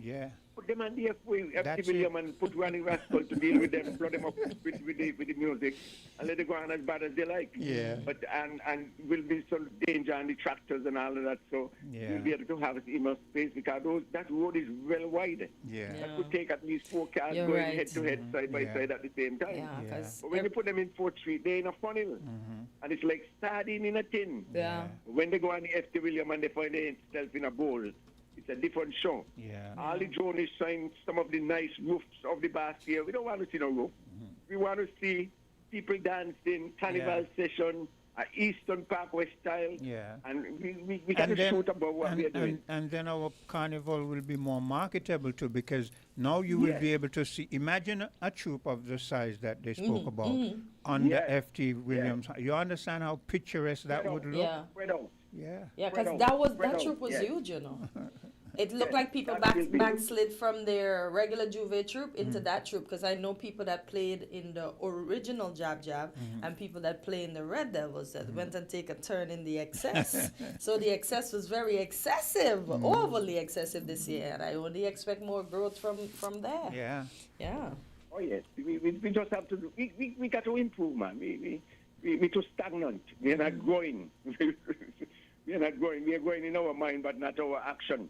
put them on the FT William and put Ronnie Rascal to deal with them, flood them up with the music, and let them go on as bad as they like. Yeah. But and will be some danger on the tractors and all of that, so we'll be able to have enough space, because that road is well wide. That could take at least 4 cars going head to head, side by side at the same time. But when you put them in 4th Street, they're in a funnel, and it's like sardine in a tin. When they go on the FT William and they find themselves in a bowl, it's a different show. All the drones shine some of the nice roofs of the Bastia. We don't want to see no roof. We want to see people dancing, carnival session, Eastern Parkway style. And we got to shoot about what we are doing. And then our carnival will be more marketable too, because now you will be able to see, imagine a troop of the size that they spoke about on the FT Williams. You understand how picturesque that would look? Yeah, because that troop was huge, you know. It looked like people backslid from their regular Juve troop into that troop, because I know people that played in the original Jab Jab and people that play in the Red Devils that went and take a turn in the excess. So the excess was very excessive, overly excessive this year, and I only expect more growth from there. Yeah. Oh yes, we just have to. We got to improve, man. We too stagnant. We are not growing. We are not growing. We are growing in our mind, but not our action.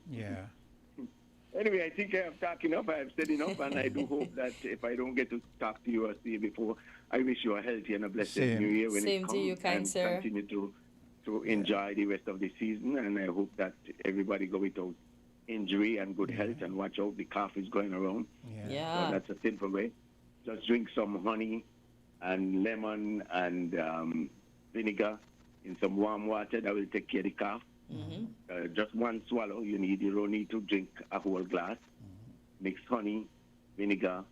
Anyway, I think I have talked enough. I have said enough, and I do hope that if I don't get to talk to you or see you before, I wish you a healthy and a blessed New Year when it comes. Same to you, kind sir. Continue to enjoy the rest of the season, and I hope that everybody go without injury and good health, and watch out. The cough is going around. So that's a simple way. just drink some honey and lemon and vinegar in some warm water. That will take care of the cough. Just one swallow. You don't need to drink a whole glass. Mix honey, vinegar,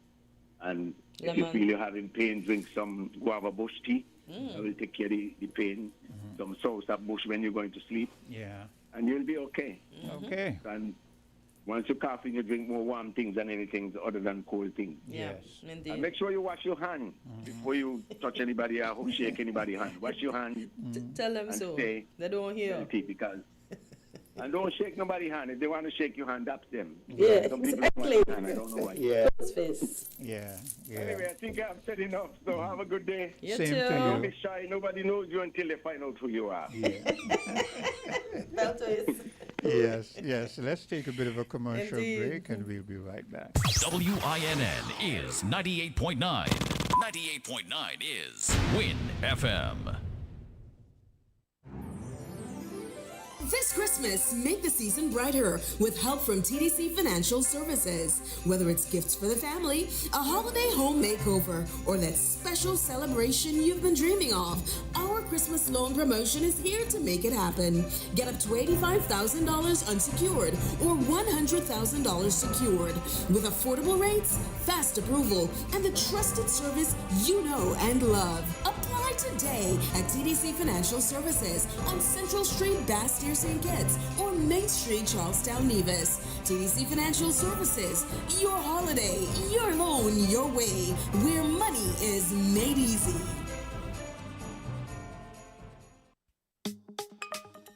and if you feel you're having pain, drink some guava bush tea. That will take care of the pain. Some soursop bush when you're going to sleep. Yeah. And you'll be okay. Okay. And once you're coughing, you drink more warm things than anything other than cold things. Yes, indeed. And make sure you wash your hand before you touch anybody or shake anybody's hand. Wash your hand. Tell them so. They don't hear. Because and don't shake nobody's hand. If they want to shake your hand, that's them. Yeah, Some people exactly. don't want your hand, I don't know why. Yeah. Yeah. Anyway, I think I've said enough. So have a good day. You Same too. to Don't you. be shy. Nobody knows you until they find out who you are. Bell twist. Yes. Let's take a bit of a commercial Indeed. break and we'll be right back. WINN is 98.9. 98.9 is Win FM. This Christmas, make the season brighter with help from TDC Financial Services. Whether it's gifts for the family, a holiday home makeover, or that special celebration you've been dreaming of, our Christmas loan promotion is here to make it happen. Get up to $85,000 unsecured or $100,000 secured with affordable rates, fast approval, and the trusted service you know and love. Apply today at TDC Financial Services on Central Street, Bastyr, St. Kitts, or Main Street, Charlestown, Nevis. TDC Financial Services, your holiday, your loan, your way, where money is made easy.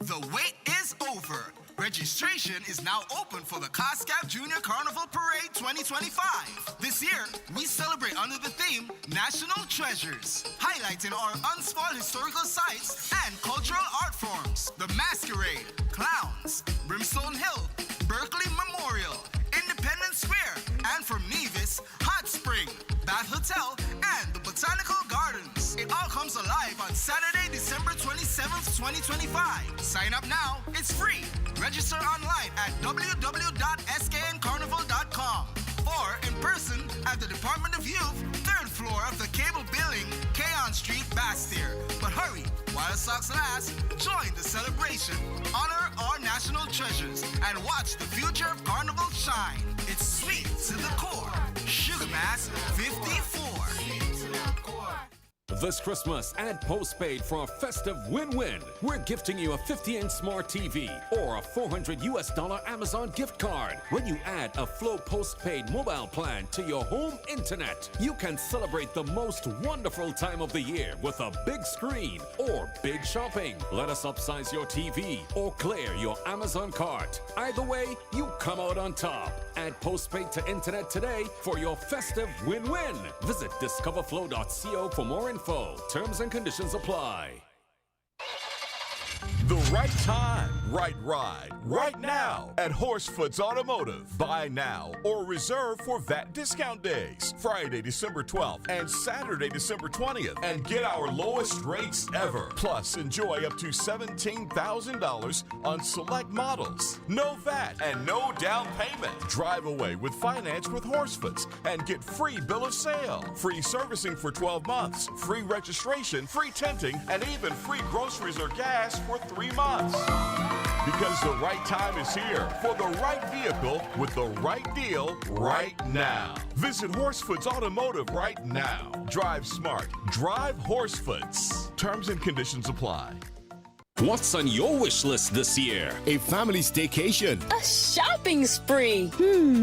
The wait is over. Registration is now open for the COSCAP Junior Carnival Parade 2025. This year, we celebrate under the theme National Treasures, highlighting our unspoiled historical sites and cultural art forms. The Masquerade, Clowns, Brimstone Hill, Berkeley Memorial, Independence Square, and from Nevis, Hot Spring, Bath Hotel, and the Botanical Gardens. It all comes alive on Saturday, December 27th, 2025. Sign up now. It's free. Register online at www.skncarnival.com or in person at the Department of Youth, 3rd floor of the Cable Building, Keon Street, Bastyr. But hurry, while stocks last, join the celebration, honor our national treasures, and watch the future of Carnival shine. It's sweet to the core. Sugar Mass 54. This Christmas, add postpaid for a festive win-win. We're gifting you a 50-inch smart TV or a $400 Amazon gift card. When you add a Flow postpaid mobile plan to your home internet, you can celebrate the most wonderful time of the year with a big screen or big shopping. Let us upsize your TV or clear your Amazon cart. Either way, you come out on top. Add postpaid to internet today for your festive win-win. Visit discoverflow.co for more info. Terms and conditions apply. The right time, right ride, right now at Horsefoots Automotive. Buy now or reserve for VAT discount days, Friday, December 12th and Saturday, December 20th, and get our lowest rates ever. Plus, enjoy up to $17,000 on select models. No VAT and no down payment. Drive away with finance with Horsefoots and get free bill of sale, free servicing for 12 months, free registration, free tinting, and even free groceries or gas for 3 months. Because the right time is here for the right vehicle with the right deal right now. Visit Horsefoots Automotive right now. Drive smart. Drive Horsefoots. Terms and conditions apply. What's on your wish list this year? A family staycation. A shopping spree.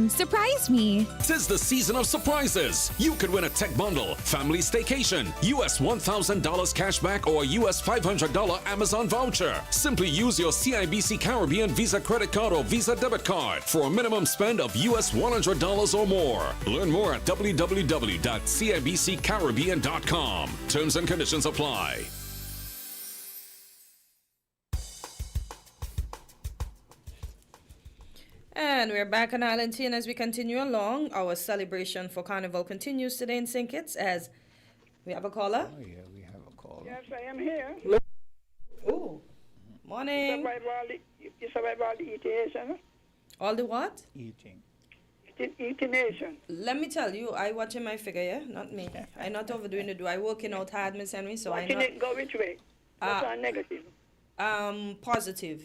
Surprise me. 'Tis the season of surprises. You could win a tech bundle, family staycation, US $1,000 cashback, or US $500 Amazon voucher. Simply use your CIBC Caribbean Visa credit card or Visa debit card for a minimum spend of US $100 or more. Learn more at www.cibccaribbean.com. Terms and conditions apply. And we're back on Island Tea, and as we continue along, our celebration for Carnival continues today in St. Kitts as we have a caller. Oh, yeah, we have a caller. Yes, I am here. Oh, morning. You survive all the eating, All the what? Eating. eating Asian. Let me tell you, I watching my figure, yeah? Not me. I not overdoing the do. I working out hard, Miss Henry, so I Watching not... it go which way? What's our negative? Positive.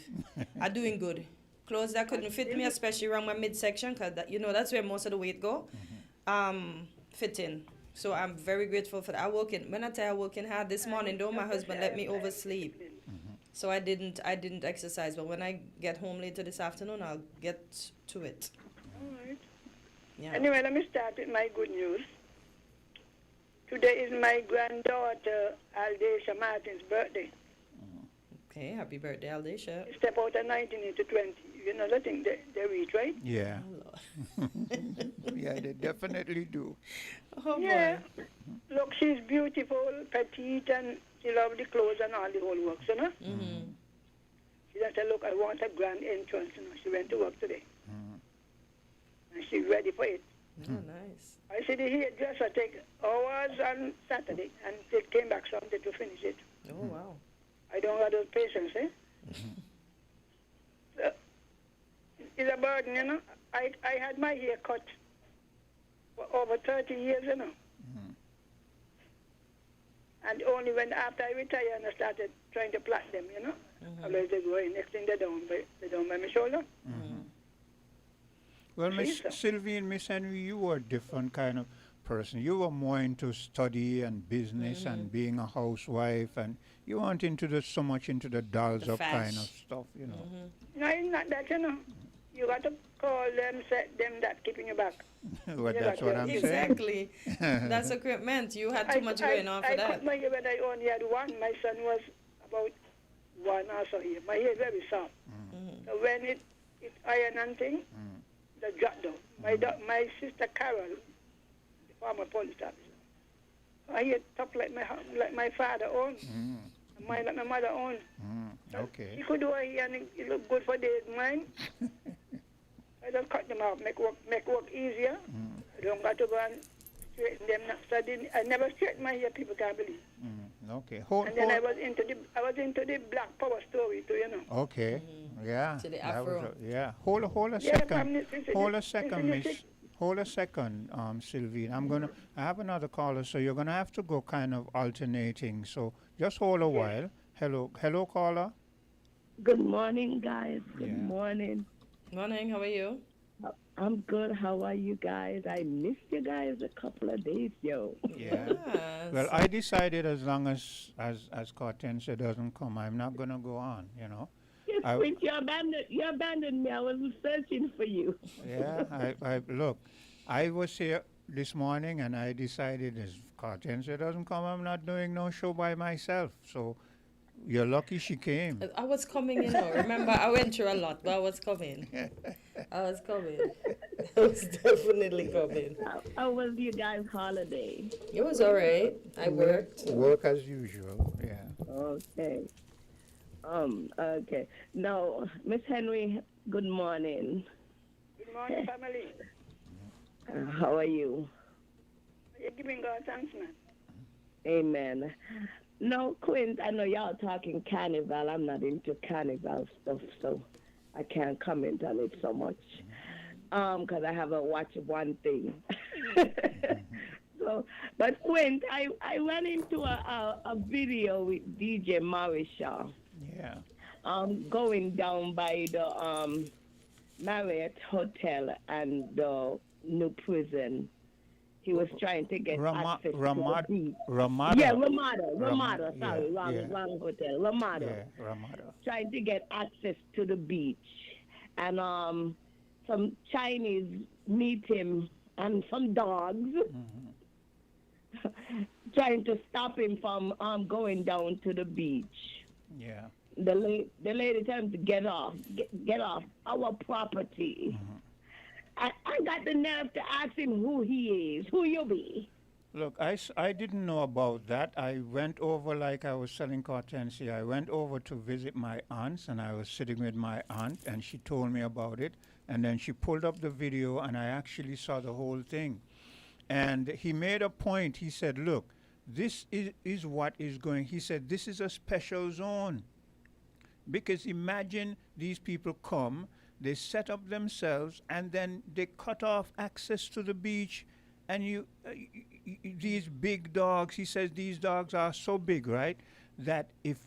I'm doing good. Clothes that couldn't fit me, especially around my midsection, because that, you know, that's where most of the weight go. Fit in. So I'm very grateful for that. When I tell you I working hard this morning, though, my husband let me oversleep. So I didn't exercise, but when I get home later this afternoon, I'll get to it. All right. Yeah. Anyway, let me start with my good news. Today is my granddaughter, Aldacia Martin's birthday. Okay, happy birthday, Aldacia. Step out of 19 into 20. You know, the thing they reach, right? Yeah. Yeah, they definitely do. Oh, yeah. Look, she's beautiful, petite, and she loves the clothes and all the whole works, you know? She just said, look, I want a grand entrance, you know. She went to work today. And she's ready for it. Oh, nice. I see the hairdresser take hours on Saturday, and it came back Sunday to finish it. Oh, wow. I don't have those patience, eh? So, it's a burden, you know. I had my hair cut for over 30 years, you know. And only when after I retired and I started trying to plait them, you know. Otherwise they go in. Next thing they're down by my shoulder. Well, Miss Sylvie and Miss Henry, you were a different kind of person. You were more into study and business and being a housewife, and you weren't into so much into the dolls up kind of stuff, you know. No, it's not that, you know. You got to call them, set them that keeping you back. Well, that's what I'm saying. Exactly. That's what it meant. You had too much going on for that. I cut my hair when I only had one. My son was about one or so here. My hair is very soft. So when it iron and thing, the drop down. My sister Carol, the former police officer, her hair tough like my father own. And mine like my mother own. Okay. He could do it here and it looked good for days. Mine, I just cut them off, make work easier. I don't got to go and straighten them. So I never straightened my hair. People can't believe. Okay. And then I was into the Black Power story too, you know. Okay. Yeah. To the that was Afro. yeah. Hold a second. Hold a second, Miss. Hold a second, Sylvie. I have another caller, so you're gonna have to go kind of alternating. So just hold a while. Hello, caller. Good morning, guys. Good morning. Morning. How are you? I'm good. How are you guys? I missed you guys a couple of days, yo. Yeah. Well, I decided as long as Cortensia doesn't come, I'm not gonna go on. You know. Yes, Quint, you abandoned me. I was searching for you. Yeah. I look. I was here this morning, and I decided as Cortensia doesn't come, I'm not doing no show by myself. So. You're lucky she came. I was coming, you know. Remember, I went through a lot, but I was coming. I was definitely coming. How was your guys' holiday? It was all right. I worked. Work as usual, yeah. Okay. Okay. Now, Miss Henry, good morning. Good morning, family. How are you? You're giving God thanks, man. Amen. No, Quint, I know y'all talking carnival. I'm not into carnival stuff, so I can't comment on it so much. Because I haven't watched one thing. So, but Quint, I went into a video with DJ Marisha. Yeah. Going down by the Marriott Hotel and the new prison. He was trying to get access to the beach. Ramada. Yeah, Ramada. Sorry, wrong hotel. Ramada. Yeah, Ramada. Trying to get access to the beach. And some Chinese meet him and some dogs trying to stop him from going down to the beach. Yeah. The lady tells him to get off our property. I got the nerve to ask him who he is. Who you be? Look, I didn't know about that. I went over, like I was telling Cortensia, I went over to visit my aunts, and I was sitting with my aunt, and she told me about it. And then she pulled up the video, and I actually saw the whole thing. And he made a point. He said, look, this is what is going. He said, this is a special zone. Because imagine these people come, they set up themselves, and then they cut off access to the beach. And these big dogs, he says these dogs are so big, right, that if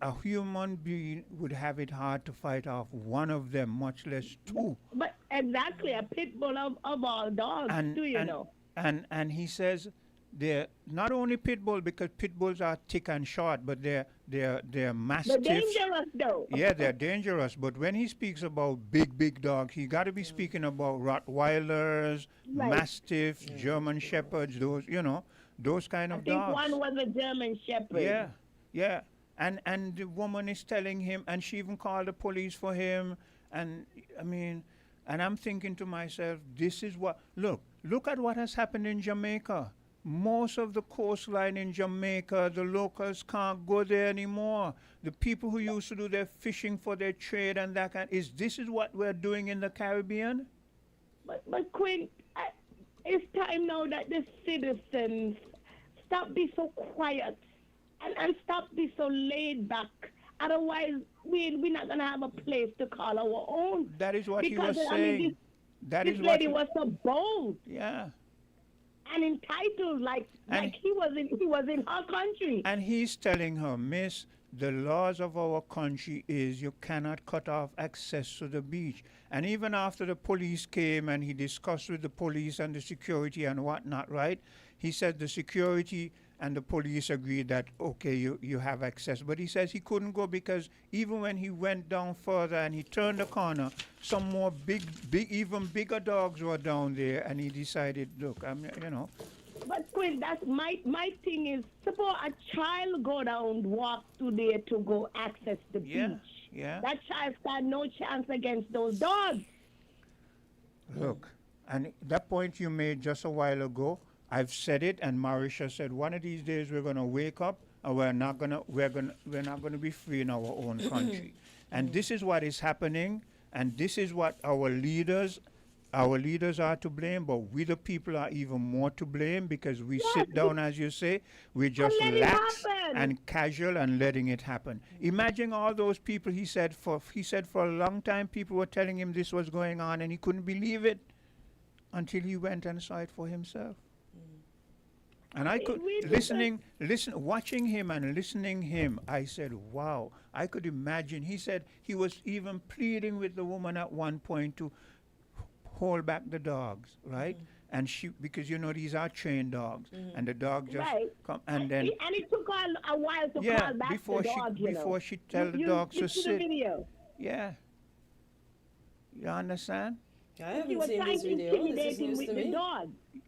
a human being would have it hard to fight off one of them, much less two. But exactly, a pit bull of all dogs, you know. And he says they're not only pit bull, because pit bulls are thick and short, but they're mastiffs. They're dangerous, though. Yeah, they're dangerous. But when he speaks about big dogs, he got to be speaking about Rottweilers, Mastiffs, German Shepherds, those, those kind of dogs. I think one was a German Shepherd. Yeah. And the woman is telling him, and she even called the police for him. And I mean, and I'm thinking to myself, this is what, look at what has happened in Jamaica. Most of the coastline in Jamaica, the locals can't go there anymore. The people who used to do their fishing for their trade and that kind, this is what we're doing in the Caribbean? But Quinn, it's time now that the citizens stop being so quiet and stop being so laid back. Otherwise, we're not going to have a place to call our own. That is what he was saying. I mean, this lady was so bold. Yeah. And entitled, like he was in her country. And he's telling her, Miss, the laws of our country is you cannot cut off access to the beach. And even after the police came and he discussed with the police and the security and whatnot, right? He said the security and the police agreed that, okay, you have access. But he says he couldn't go because even when he went down further and he turned the corner, some more even bigger dogs were down there, and he decided, look, But Quinn, that's my thing is, suppose a child go down, walk to there to go access the beach. Yeah. That child got no chance against those dogs. Look, and that point you made just a while ago, I've said it, and Marisha said one of these days we're going to wake up and we're not going to be free in our own country. And this is what is happening, and this is what our leaders are to blame, but we the people are even more to blame because we sit down, as you say, we just lax and casual and letting it happen. Imagine all those people. He said for a long time people were telling him this was going on and he couldn't believe it until he went and saw it for himself. And I could watching him and listening him, I said, wow, I could imagine. He said he was even pleading with the woman at one point to hold back the dogs, right? And because these are trained dogs, and the dog just come and then. And it took a while to call back the dog, before she tell the dogs to sit. Video. Yeah. You understand? I haven't seen this video. This is news to me.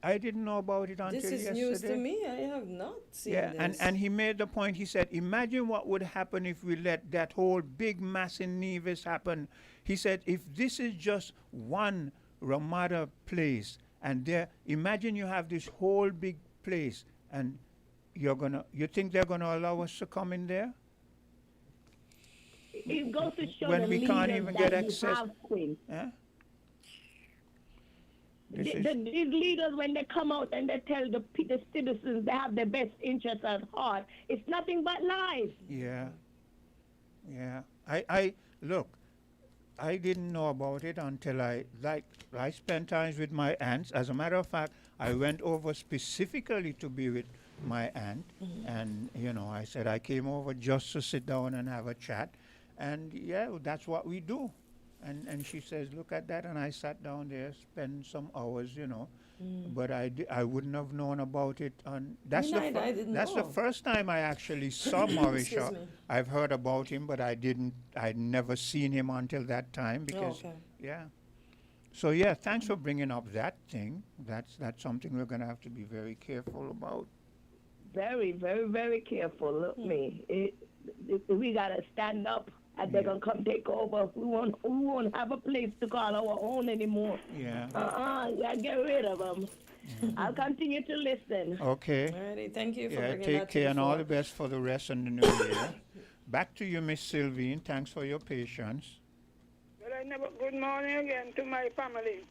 I didn't know about it until yesterday. This is news to me. I have not seen this. And he made the point. He said, imagine what would happen if we let that whole big mass in Nevis happen. He said, if this is just one Ramada place, and imagine you have this whole big place, and you think they're gonna allow us to come in there? It goes to show when we can't even get access. These leaders, when they come out and they tell the citizens they have their best interests at heart, it's nothing but lies. Yeah. I look, I didn't know about it until I spent times with my aunts. As a matter of fact, I went over specifically to be with my aunt, and I said I came over just to sit down and have a chat, and that's what we do. And she says, look at that, and I sat down there, spent some hours, but I wouldn't have known about it. That's the first time I actually saw Marisha. I've heard about him, but I'd never seen him until that time because, So thanks for bringing up that thing. That's something we're going to have to be very careful about. Very, very, very careful. Look, we got to stand up. And they're going to come take over. We won't have a place to call our own anymore. Yeah. Get rid of them. I'll continue to listen. Okay. Alrighty, thank you for bringing that to take care and all the best for the rest of the new year. Back to you, Miss Sylvine. Thanks for your patience. Good morning again to my family.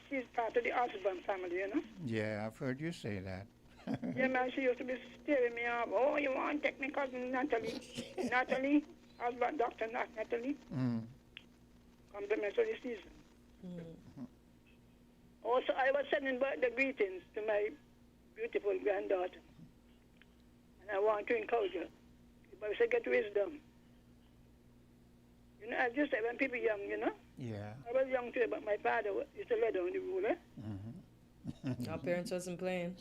She's part of the husband family, Yeah, I've heard you say that. Yeah, man, she used to be staring me up. Oh, you want to take me cousin Natalie? Natalie? husband, Dr. Natalie. Compliments of the season. Also, I was sending birthday greetings to my beautiful granddaughter. And I want to encourage her. But I say, get wisdom. You know, as you say, when people young, you know? Yeah. I was young too, but my father used to lay down the rule, Our parents wasn't playing.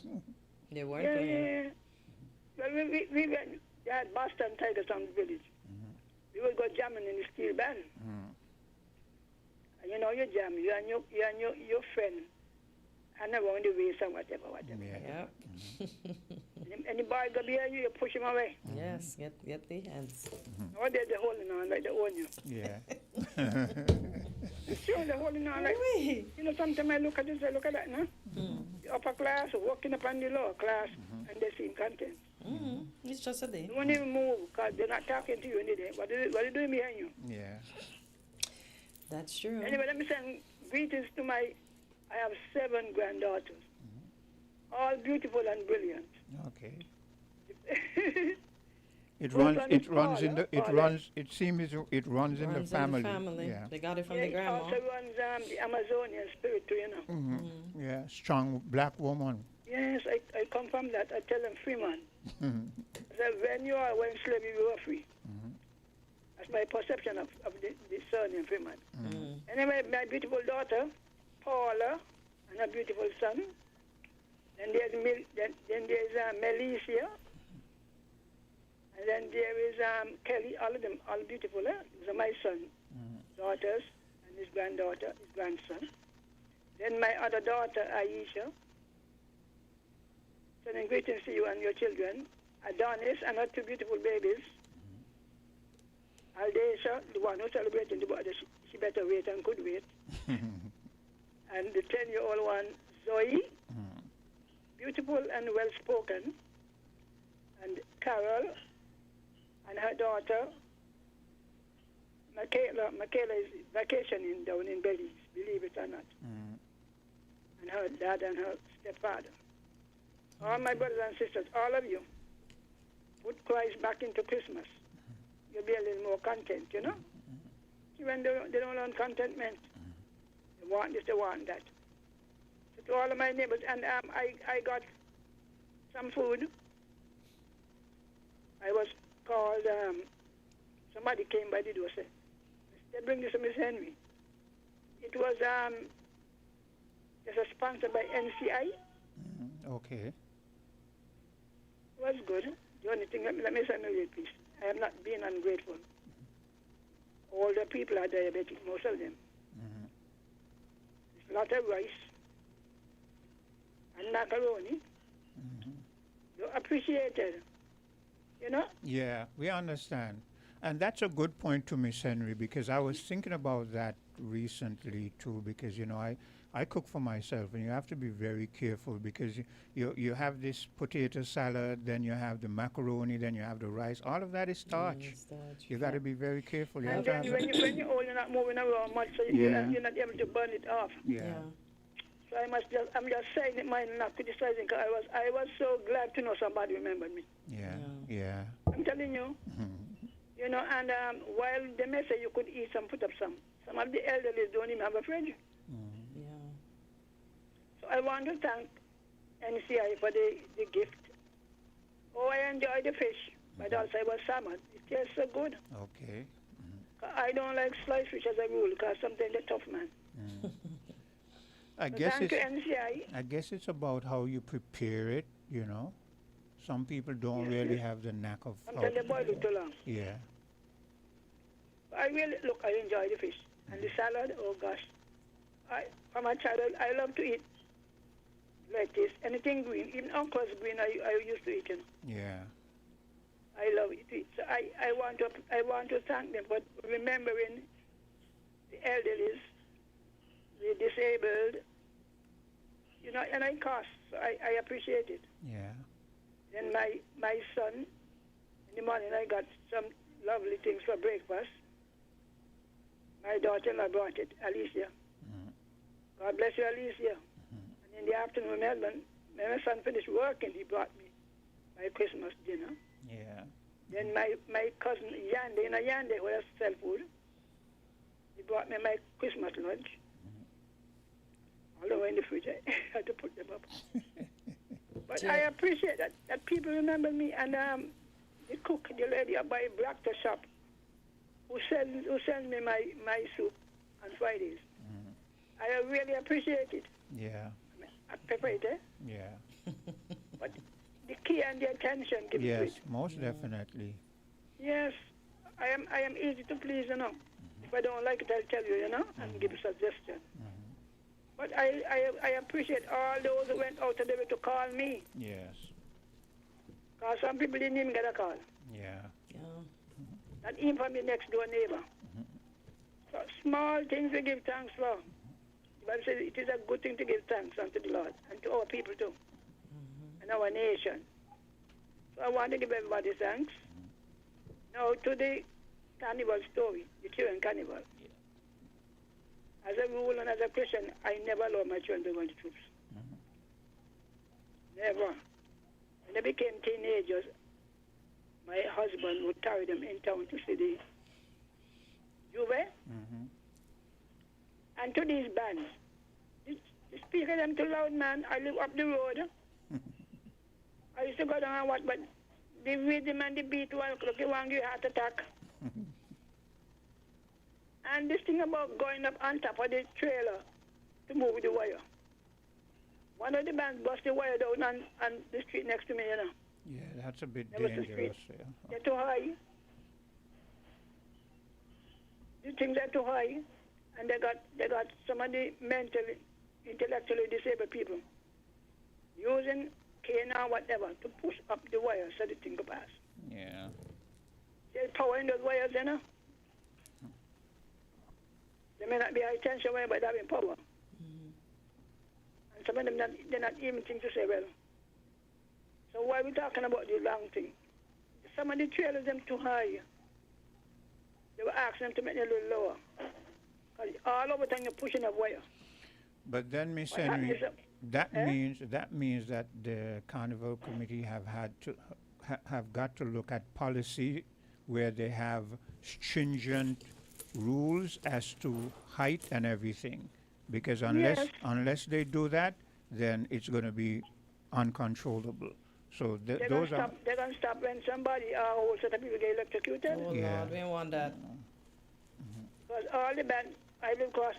They weren't Yeah, playing. yeah. Well, we went, they had Boston Tigers on the village. We would go jamming in the steel band. And you know, you jam, you and your friend, and around the waist and whatever. Yeah. And the boy go behind you, you push him away. Yes, get the hands. Nowadays they're holding on like they own you. Yeah. It's true, they're holding on like, you know, sometimes I look at this, I look at that, no? The upper class walking up on the lower class, and they seem content. It's just a day. They won't even move because they're not talking to you anything. What are they doing behind you? Yeah. That's true. Anyway, let me send greetings to I have 7 granddaughters. All beautiful and brilliant. Okay. It runs in the family. Yeah. They got it from the It grandma. also runs the Amazonian spirit too, you know. Yeah, strong black woman. Yes, I come from that. I tell them free man. So when you are when slavery, you are free. That's my perception of the surname free man. Anyway, my beautiful daughter, Paula, and a beautiful son. Then there's Melissa. And then there is Kelly, all of them, all beautiful. These are my son, daughters, and his granddaughter, his grandson. Then my other daughter, Aisha. Sending greetings to you and your children. Adonis and her 2 beautiful babies. Aldesha, the one who celebrating the birthday, she better wait and could wait. And the 10-year-old one, Zoe, beautiful and well-spoken. And Carol, and her daughter, Michaela is vacationing down in Belize, believe it or not. And her dad and her stepfather. All my brothers and sisters, all of you, put Christ back into Christmas. You'll be a little more content, you know? When they don't learn contentment, they want this, they want that. So to all of my neighbors, and I got some food. I was called, somebody came by the door, said, they bring this to Miss Henry. It was just sponsored by NCI. Okay. It was good. The only thing, let me say, please. I am not being ungrateful. All the people are diabetic, most of them. It's a lot of rice and macaroni. They're appreciated. You know? Yeah, we understand. And that's a good point to Miss Henry, because I was thinking about that recently too, because, you know, I cook for myself, and you have to be very careful, because you have this potato salad, then you have the macaroni, then you have the rice. All of that is starch. You got to be very careful. You And have to have when you're old, you're not moving around much, so you're not able to burn it off. Yeah. So I'm just saying it, mine, not criticizing, because I was so glad to know somebody remembered me. Yeah. I'm telling you. You know, and while they may say you could eat some, put up some of the elderly don't even have a fridge. So I want to thank NCI for the gift. Oh, I enjoy the fish, but also it was salmon. It tastes so good. Okay. I don't like sliced fish as a rule, because sometimes they're tough, man. I So guess thank you, NCI. I guess it's about how you prepare it, you know. Some people don't really have the knack of Sometimes they boil it too long. Yeah. I enjoy the fish. And the salad, oh gosh. From my childhood, I love to eat lettuce, anything green, even uncle's green I used to eat, you know. Yeah. I love it. So I want to thank them for remembering the elderly, the disabled, you know, and it costs. So I appreciate it. Yeah. Then my son, in the morning I got some lovely things for breakfast. My daughter-in-law brought it, Alicia. God bless you, Alicia. And in the afternoon, when my son finished working, he brought me my Christmas dinner. Yeah. Then my cousin Yande, Yande was sell food. He brought me my Christmas lunch. All the way in the fridge, I had to put them up. But I appreciate that people remember me. And the cook, the lady up by Blackter shop, who sends me my soup on Fridays. I really appreciate it. Yeah. I prefer it, eh? Yeah. But the key and the attention given to Yes, it. most definitely. Yes, I am easy to please, you know. If I don't like it, I'll tell you, you know, and give a suggestion. But I appreciate all those who went out of their way to call me. Yes. Because some people didn't even get a call. Yeah. Not even from the next door neighbor. So small things we give thanks for. The Bible says it is a good thing to give thanks unto the Lord and to our people too. And our nation. So I want to give everybody thanks. Now to the carnival story, the children carnival. As a rule and as a Christian, I never allowed my children to go into troops. Never. When they became teenagers, my husband would carry them in town to see the Juve. And to these bands. The speaker them too loud, man. I live up the road. I used to go down and watch, but the rhythm and the beat one give you heart attack. And this thing about going up on top of the trailer to move the wire. One of the bands bust the wire down on the street next to me, you know. Yeah, that's a bit Never dangerous. Yeah. They're too high. The things are too high. And they got some of the mentally, intellectually disabled people using cane or whatever to push up the wire so the thing could pass. Yeah. There's power in those wires, you know. They may not be high tension wire, but they're having power. And some of them, they're not even think to say, well. So why are we talking about the long thing? Some of the trailers, them too high. They were asking them to make it a little lower. Because all over the time you're pushing a wire. But then, Miss What happens Henry, is that means that the Carnival Committee have got to look at policy where they have stringent rules as to height and everything, because unless they do that, then it's going to be uncontrollable. So they're those gonna stop when somebody or whole set of people get electrocuted. Oh Lord, we don't want that. Because all the band, I live across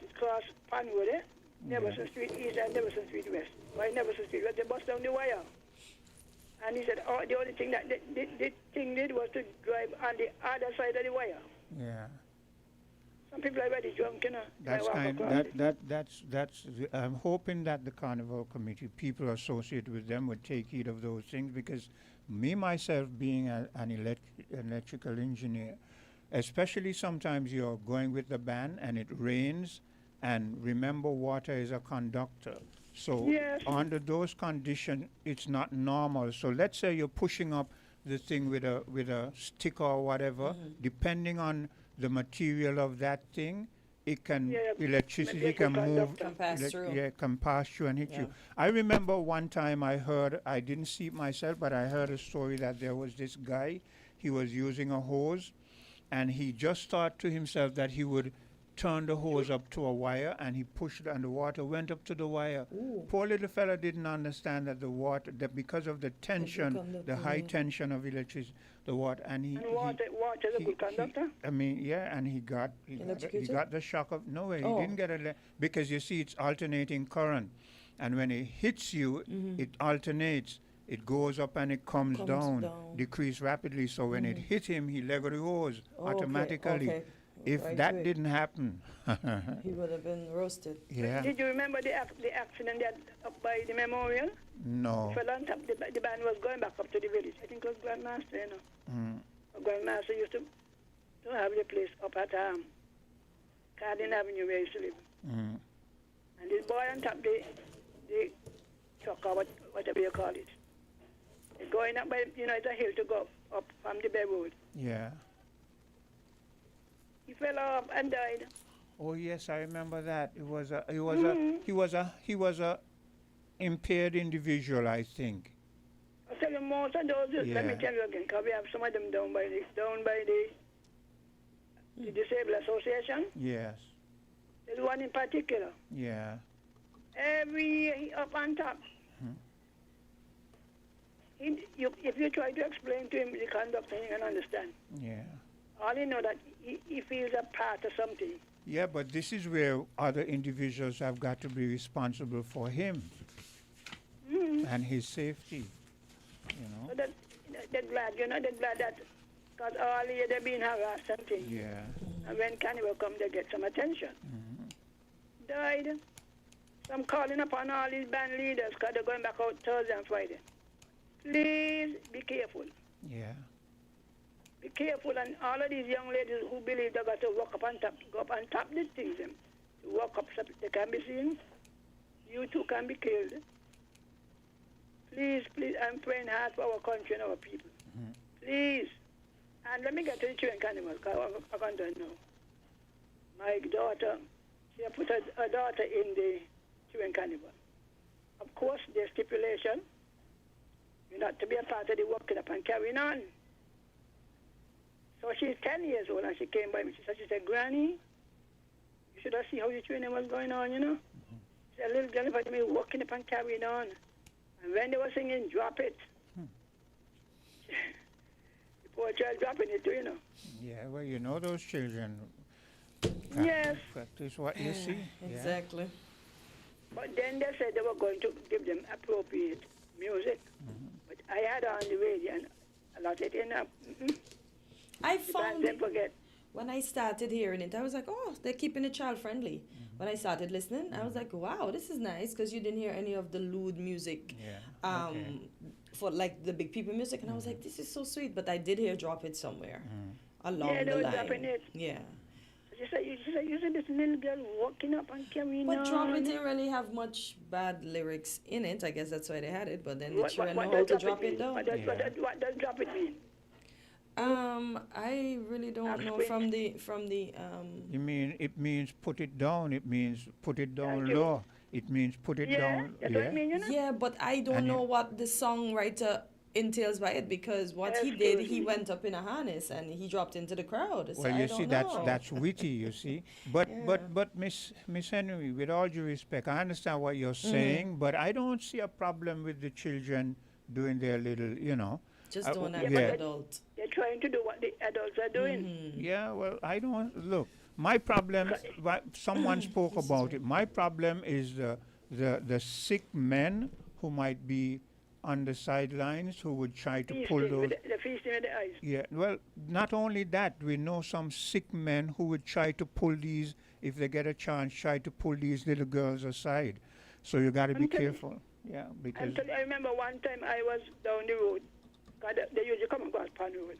Panwood, eh? Neverson Street East and Neverson Street West. Why Neverson Street West? They bust down the wire. And he said, the only thing that the thing did was to drive on the other side of the wire. Yeah. Some people are already drunk, you know. That's. I'm hoping that the Carnival Committee, people associated with them, would take heed of those things, because me myself, being an electrical engineer, especially sometimes you're going with the band and it rains, and remember, water is a conductor. So under those conditions, it's not normal. So let's say you're pushing up the thing with a stick or whatever, depending on the material of that thing, it can electricity can move, can pass through. Yeah, can pass through and hit you. I remember one time I didn't see it myself, but I heard a story that there was this guy, he was using a hose, and he just thought to himself that he would turn the hose up to a wire, and he pushed it and the water went up to the wire. Poor little fella didn't understand that the water, that because of the tension, the high tension of electricity, the water, and water is a good conductor? and he got the shock of, no way, he didn't get because you see it's alternating current, and when it hits you, it alternates. It goes up and it comes down, decrease rapidly. So when it hit him, he let go the hose automatically. Okay. If that didn't happen, he would have been roasted. Yeah. Did you remember the accident that up by the memorial? No. For a long time, the band was going back up to the village. I think it was Grandmaster, you know. Grandmaster used to have the place up at Cardin Avenue where he used to live. And this boy on top the truck or whatever you call it. It's going up by, it's a hill to go up from the Bay Road. Yeah. He fell off and died. Oh yes, I remember that. He was a impaired individual, I think. tell you most of those. Let me tell you again, because we have some of them down by the Disabled Association. Yes. There's one in particular. Yeah. Every year he up on top. If you try to explain to him the conduct, he can understand. Yeah. All you know that he feels a part of something. Yeah, but this is where other individuals have got to be responsible for him and his safety. You know. So they're glad, they're glad that because all year they're being harassed and things. Yeah. And when Carnival come, they get some attention. Died. So I'm calling upon all these band leaders because they're going back out Thursday and Friday. Please be careful. Yeah. Be careful, and all of these young ladies who believe they got to walk up on top, go up on top these things, to walk up so they can be seen. You too can be killed. Please, I'm praying hard for our country and our people. Please. And let me get to the children carnival, because I can't do it now. My daughter, she put her daughter in the children carnival. Of course, there's stipulation. You're not to be a part of the walking up and carrying on. So she's 10 years old, and she came by me. She said, Granny, you should have seen how the training was going on, She said, little girl, if me walking up and carrying on. And when they were singing, drop it. The poor child dropping it too, Yeah, well, those children yes. practice what you see. Exactly. But then they said they were going to give them appropriate music. But I had on the radio and a lot of it in I found it, when I started hearing it, I was like, oh, they're keeping it child friendly. When I started listening, I was like, wow, this is nice, because you didn't hear any of the lewd music for like the big people music, and I was like, this is so sweet. But I did hear drop it somewhere along they the were line. dropping it. Yeah. You said this little girl walking up and carrying on. But drop it didn't really have much bad lyrics in it. I guess that's why they had it. But then the children know how to drop it down. What does drop it mean? I really don't know from the You mean it means put it down? It means put it down low. It means put it down. That's what it means, Yeah, but I don't know what the songwriter entails by it, because what he did, he went up in a harness and he dropped into the crowd. So well, I you don't see, know. that's witty. You see, but Miss Henry, with all due respect, I understand what you're saying, but I don't see a problem with the children doing their little, Just don't act like adult. They're trying to do what the adults are doing. Yeah, well, I don't look. My problem. Someone spoke about it. My problem is the sick men who might be on the sidelines who would try to pull those. The feasting with the eyes. Yeah. Well, not only that, we know some sick men who would try to pull these, if they get a chance, try to pull these little girls aside. So you got to be careful. Yeah, because. I remember one time I was down the road. Cause they usually come and go out on the road.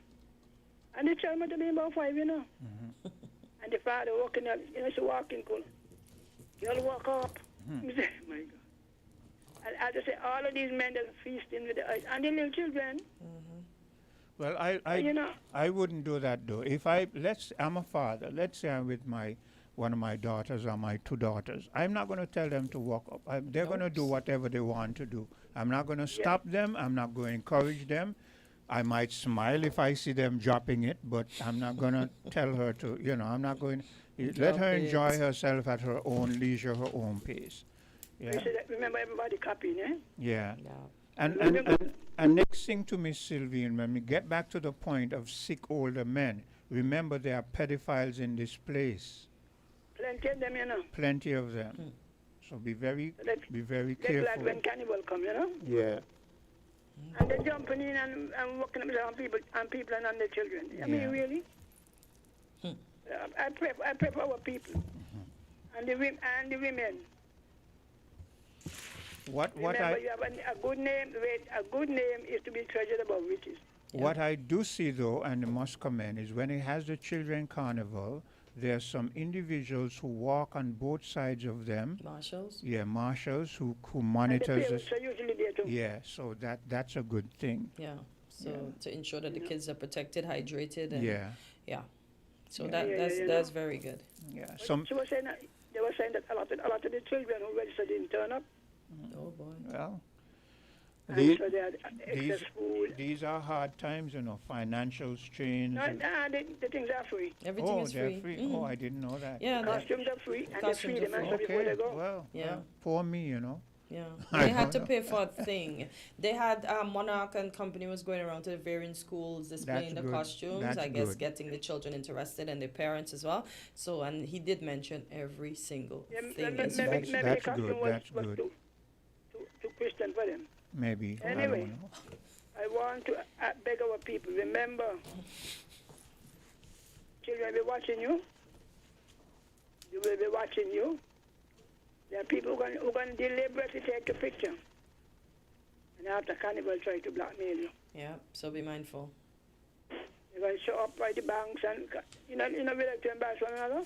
And the child must have been about 5, And the father walking up, she walking cool. Girl walk up. I say, my God. And I just say, all of these men that are feasting with the eyes, and the little children. Well, I wouldn't do that though. If I'm a father. Let's say I'm with one of my daughters or my 2 daughters. I'm not going to tell them to walk up. They're going to do whatever they want to do. I'm not going to stop them. I'm not going to encourage them. I might smile if I see them dropping it, but I'm not going to tell her to, I'm not going to let her enjoy herself at her own leisure, her own pace. Yeah. Remember everybody copying, eh? Yeah. And next thing to Miss Sylvie, when we get back to the point of sick older men, remember there are pedophiles in this place. Plenty of them, Plenty of them. So be very they're careful. glad when carnival come, Yeah. And they're jumping in and walking up on people and on the children. I mean, really? I pray for our people and the women. Remember, you have a good name. A good name is to be treasured above riches. What I do see, though, and I must commend, is when it has the children carnival, there are some individuals who walk on both sides of them. Marshals? Yeah, marshals who monitor this. So usually there too. Yeah, so that's a good thing. Yeah, so to ensure that the kids are protected, hydrated. And yeah. So that's very good. Yeah. They were saying that a lot of the children who registered didn't turn up. Oh boy. Well, The- so they had excess food. These are hard times, you know, financial strains. No, the things are free. Everything is they're free. Oh, I didn't know that. Yeah, The costumes are free, and they costumes free them are and free. stuff before they go. Well, Yeah. poor me, you know. Yeah, I they had don't to know. pay for a thing. They had Monarch and company was going around to the varying schools displaying That's the good. costumes. That's I guess good. getting the children interested and their parents as well. So, and he did mention every single Yeah, thing. is maybe free. the That's costume good, was, that's was good. too Christian for them. Maybe. I Anyway, don't know. I want to beg our people, remember, children will be watching you. They will be watching you. There are people who are going to deliberately take a picture. And after carnival try to blackmail you. Yeah, so be mindful. They're going to show up by the banks and, we like to embarrass one another.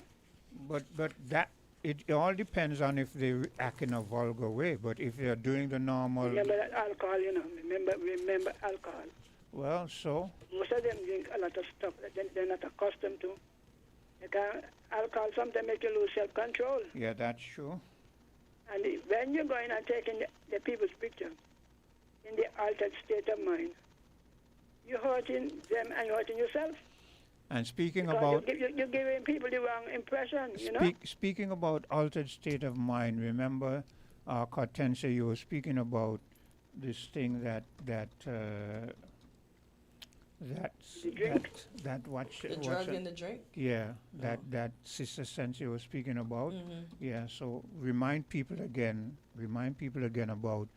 But that it all depends on if they act in a vulgar way. But if they're doing the normal, Remember that alcohol, remember alcohol. well, so Most of them drink a lot of stuff that they're not accustomed to. Alcohol sometimes makes you lose self-control. yeah, that's true. And when you're going and taking the people's picture in the altered state of mind, you're hurting them and you're hurting yourself. And speaking Because about you're giving people the wrong impression, you know? speaking about altered state of mind, remember, Cortensia, you were speaking about this thing that The drug in the drink? Yeah, that Sister Sensi was speaking about. Yeah, so remind people again about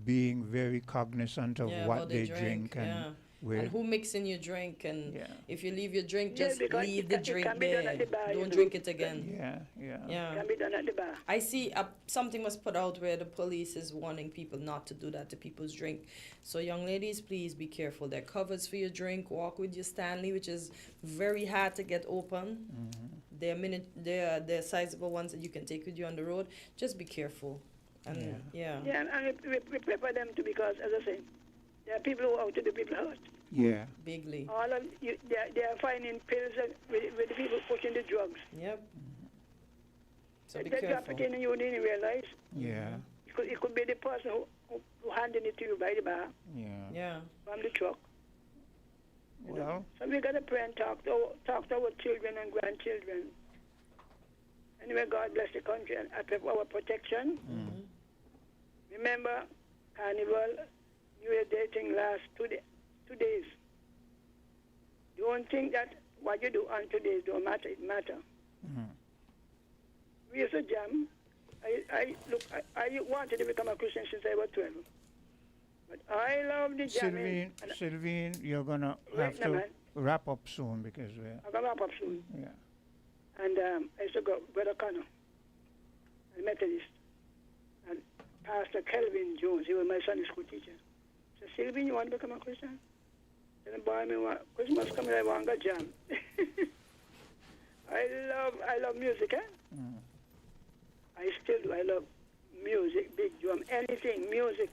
being very cognizant of Yeah, what about they the drink and where. And who mix in your drink, and if you leave your drink, Yeah, just because leave it the can drink be done there. at the bar, you Don't know. drink it again. Yeah. Can be done at the bar. I see something was put out where the police is warning people not to do that to people's drink. So young ladies, please be careful. There are covers for your drink. Walk with your Stanley, which is very hard to get open. They're sizable ones that you can take with you on the road. Just be careful. And Yeah, and we prepare them to, because, as I say, there are people who are out to do people hurt. Yeah. Bigly. All of you, they are finding pills with the people pushing the drugs. Yep. So be They drop careful. it in and you didn't realize. Yeah. It could be the person who handed it to you by the bar. Yeah. From the truck. Well. So we got to pray and talk to our children and grandchildren. Anyway, God bless the country and I pray for our protection. Remember, Carnival, New Year dating last 2 days. Don't think that what you do on 2 days don't matter. It matter. We used to jam. I wanted to become a Christian since I was 12. But I love the jamming. Sylvine, you're gonna have to wrap up soon because we're. I'm going to wrap up soon. Yeah. And I used to go, Brother Connor, a Methodist, and Pastor Kelvin Jones, he was my Sunday school teacher. So, Sylvie, you want to become a Christian? Then boy, Christmas coming, I want to jam. I love music, eh? I still do. I love music, big drum, anything, music.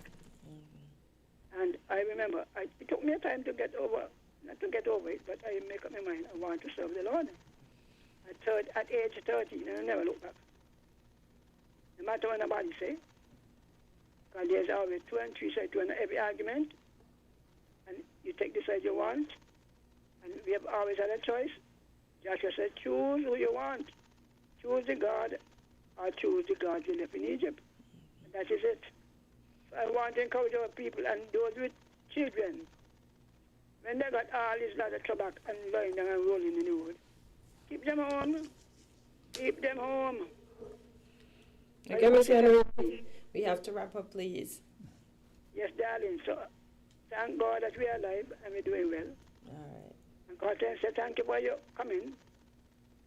And I remember, it took me a time to get over, not to get over it, but I make up my mind, I want to serve the Lord. At age 13, and I never look back. No matter what nobody say, because there's always 2 and 3 sides to every argument, and you take the side you want, and we have always had a choice. Joshua said, choose who you want. Choose the God, or choose the God you left in Egypt. And that is it. So I want to encourage our people and those with children, when they got all this lot of trouble and lying down and rolling in the wood, keep them home. Keep them home. Okay, Miss Henry, we have to wrap up, please. Yes, darling. So, thank God that we are alive and we're doing well. All right. And God said thank you for your coming.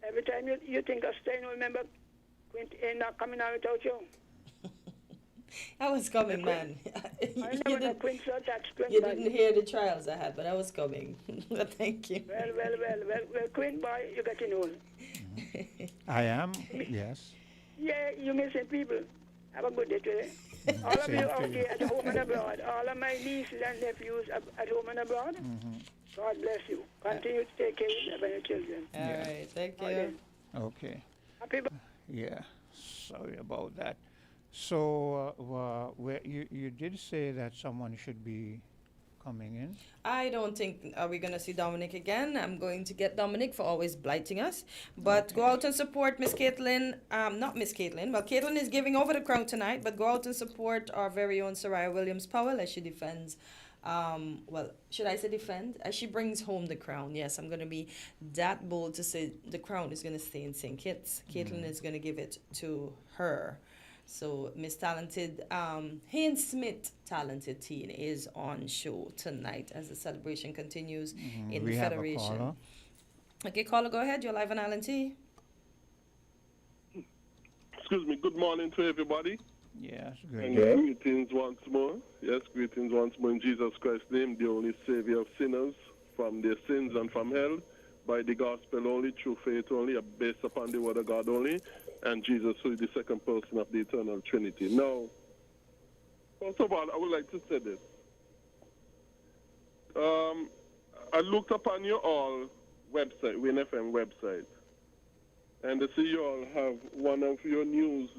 Every time you think of staying, remember, Quint ain't not coming out without you. I was coming, man. I never know Quint so touched Quint. You didn't hear the trials I had, but I was coming. Thank you. Well, Quint boy, you're getting old. I am, yes. Yeah, you're missing people. Have a good day today. All of you out there at home and abroad, all of my nieces and nephews at home and abroad, God bless you. Continue to take care of your children. All right, thank you. Okay. Happy birthday. Yeah, sorry about that. So, where you did say that someone should be coming in. I don't think are we gonna see Dominic again. I'm going to get Dominic for always blighting us. But go out and support Miss Caitlin. Not Miss Caitlin. Well, Caitlin is giving over the crown tonight. But go out and support our very own Soraya Williams Powell as she defends. Well, should I say defend? As she brings home the crown. Yes, I'm gonna be that bold to say the crown is gonna stay in St. Kitts. Caitlin is gonna give it to her. So Miss Talented, Haynes Smith Talented Teen is on show tonight as the celebration continues in the Federation. Caller. Okay, caller, go ahead. You're live on Island T. Excuse me. Good morning to everybody. Yes, And good. greetings once more. Yes, greetings once more in Jesus Christ's name, the only Savior of sinners from their sins and from hell, by the gospel only, through faith only, based upon the word of God only, and Jesus, who is the second person of the eternal Trinity. Now, first of all, I would like to say this. I looked upon your all website, WinFM website, and I see you all have one of your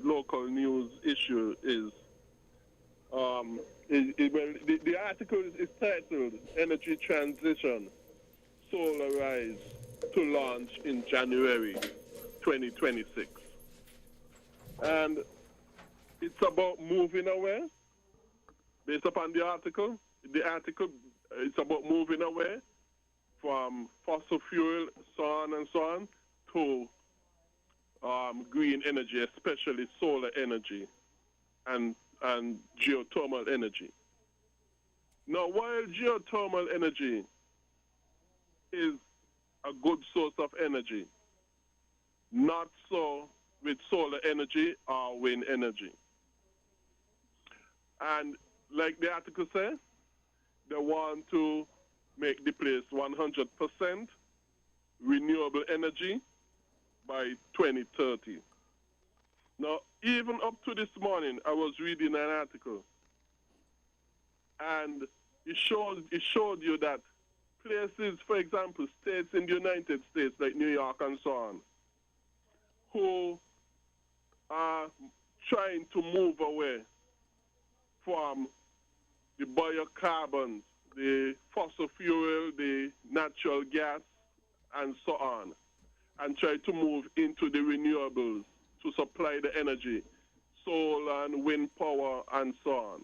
local news issue is, the article is titled Energy Transition, Solar Rise to Launch in January 2026. And it's about moving away, based upon the article. The article, it's about moving away from fossil fuel, so on, to green energy, especially solar energy and geothermal energy. Now, while geothermal energy is a good source of energy, not so with solar energy or wind energy. And like the article says, they want to make the place 100% renewable energy by 2030. Now, even up to this morning, I was reading an article, and it showed you that places, for example, states in the United States, like New York and so on, who are trying to move away from the biocarbons, the fossil fuel, the natural gas, and so on, and try to move into the renewables to supply the energy, solar and wind power, and so on.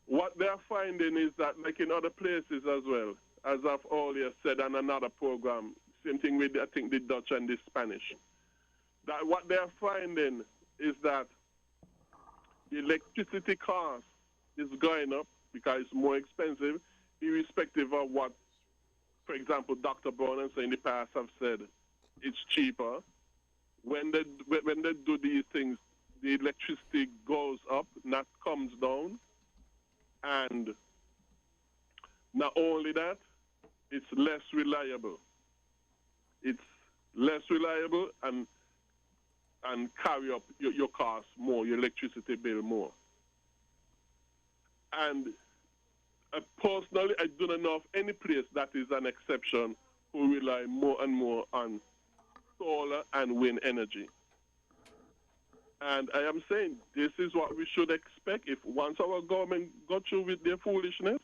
What they're finding is that, like in other places as well, as I've earlier said on another program, same thing with, I think, the Dutch and the Spanish, that what they're finding is that the electricity cost is going up because it's more expensive, irrespective of what, for example, Dr. Brown and so in the past have said it's cheaper. When they do these things, the electricity goes up, not comes down. And not only that, it's less reliable. It's less reliable and carry up your costs more, your electricity bill more. And personally, I do not know of any place that is an exception who rely more and more on solar and wind energy. And I am saying this is what we should expect if once our government got through with their foolishness,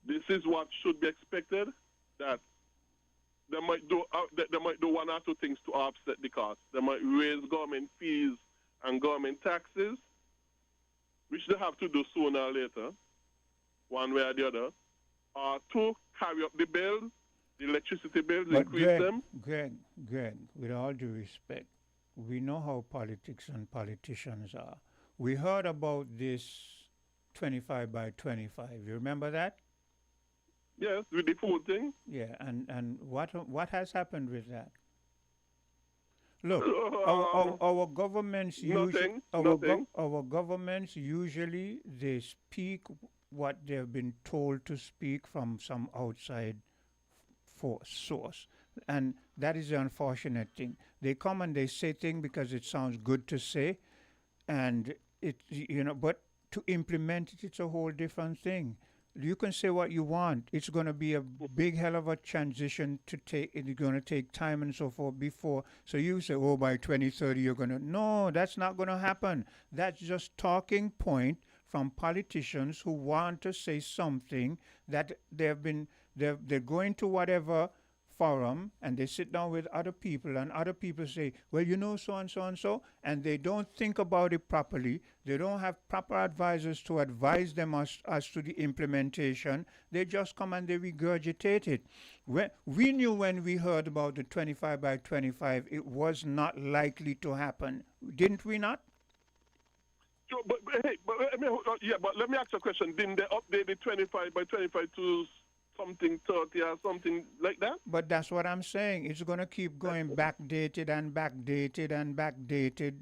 this is what should be expected, that they might do one or two things to offset the cost. They might raise government fees and government taxes, which they have to do sooner or later, one way or the other, or two, carry up the bills, the electricity bills, But increase them. Greg, with all due respect, we know how politics and politicians are. We heard about this 25 by 25. You remember that? Yes, with the food thing. Yeah, and what has happened with that? Look, our governments usually our governments usually they speak what they've been told to speak from some outside source, and that is the unfortunate thing. They come and they say things because it sounds good to say, and but to implement it, it's a whole different thing. You can say what you want. It's going to be a big hell of a transition to take. It's going to take time and so forth before. So you say, oh, by 2030 you're going to. No, that's not going to happen. That's just talking point from politicians who want to say something that they're going to whatever forum and they sit down with other people and other people say, well, you know, so and so and so, and they don't think about it properly. They don't have proper advisors to advise them as to the implementation. They just come and they regurgitate it. We knew when we heard about the 25 by 25, it was not likely to happen. Didn't we not? So, but let me ask you a question. Didn't they update the 25 by 25 to something 30 or something like that? But that's what I'm saying. It's going to keep going backdated and backdated and backdated.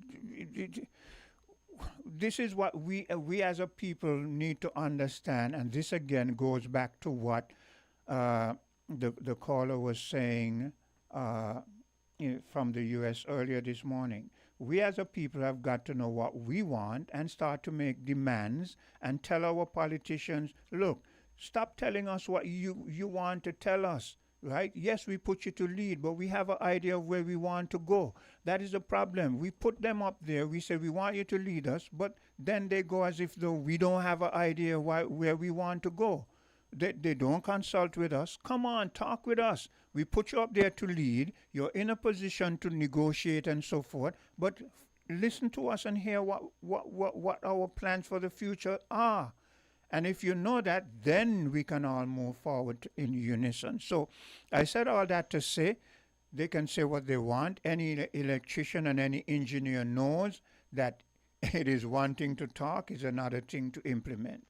This is what we as a people need to understand, and this again goes back to what the caller was saying from the U.S. earlier this morning. We as a people have got to know what we want and start to make demands and tell our politicians, look, stop telling us what you want to tell us, right? Yes, we put you to lead, but we have an idea of where we want to go. That is a problem. We put them up there. We say we want you to lead us, but then they go as if though we don't have an idea where we want to go. They don't consult with us. Come on, talk with us. We put you up there to lead. You're in a position to negotiate and so forth, but listen to us and hear what our plans for the future are. And if you know that, then we can all move forward in unison. So I said all that to say they can say what they want. Any electrician and any engineer knows that it is one thing to talk, is another thing to implement.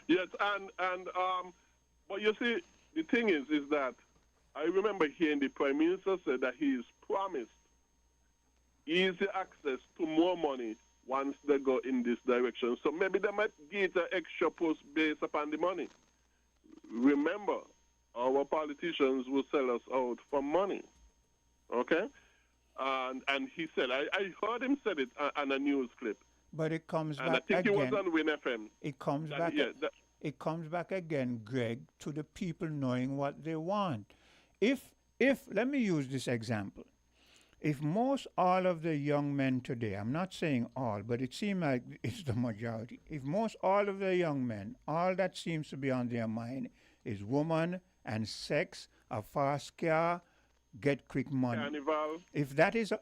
Yes, but you see, the thing is that I remember hearing the Prime Minister say that he's promised easy access to more money once they go in this direction. So maybe they might get an extra post based upon the money. Remember, our politicians will sell us out for money. Okay? And he said, I heard him said it on a news clip. But it comes and back I think again. it was on WinFM. It comes back. It comes back again, Greg, to the people knowing what they want. If let me use this example. If most all of the young men today, I'm not saying all, but it seems like it's the majority. If most all of the young men, all that seems to be on their mind is woman and sex, a fast car, get quick money. Carnival. If that is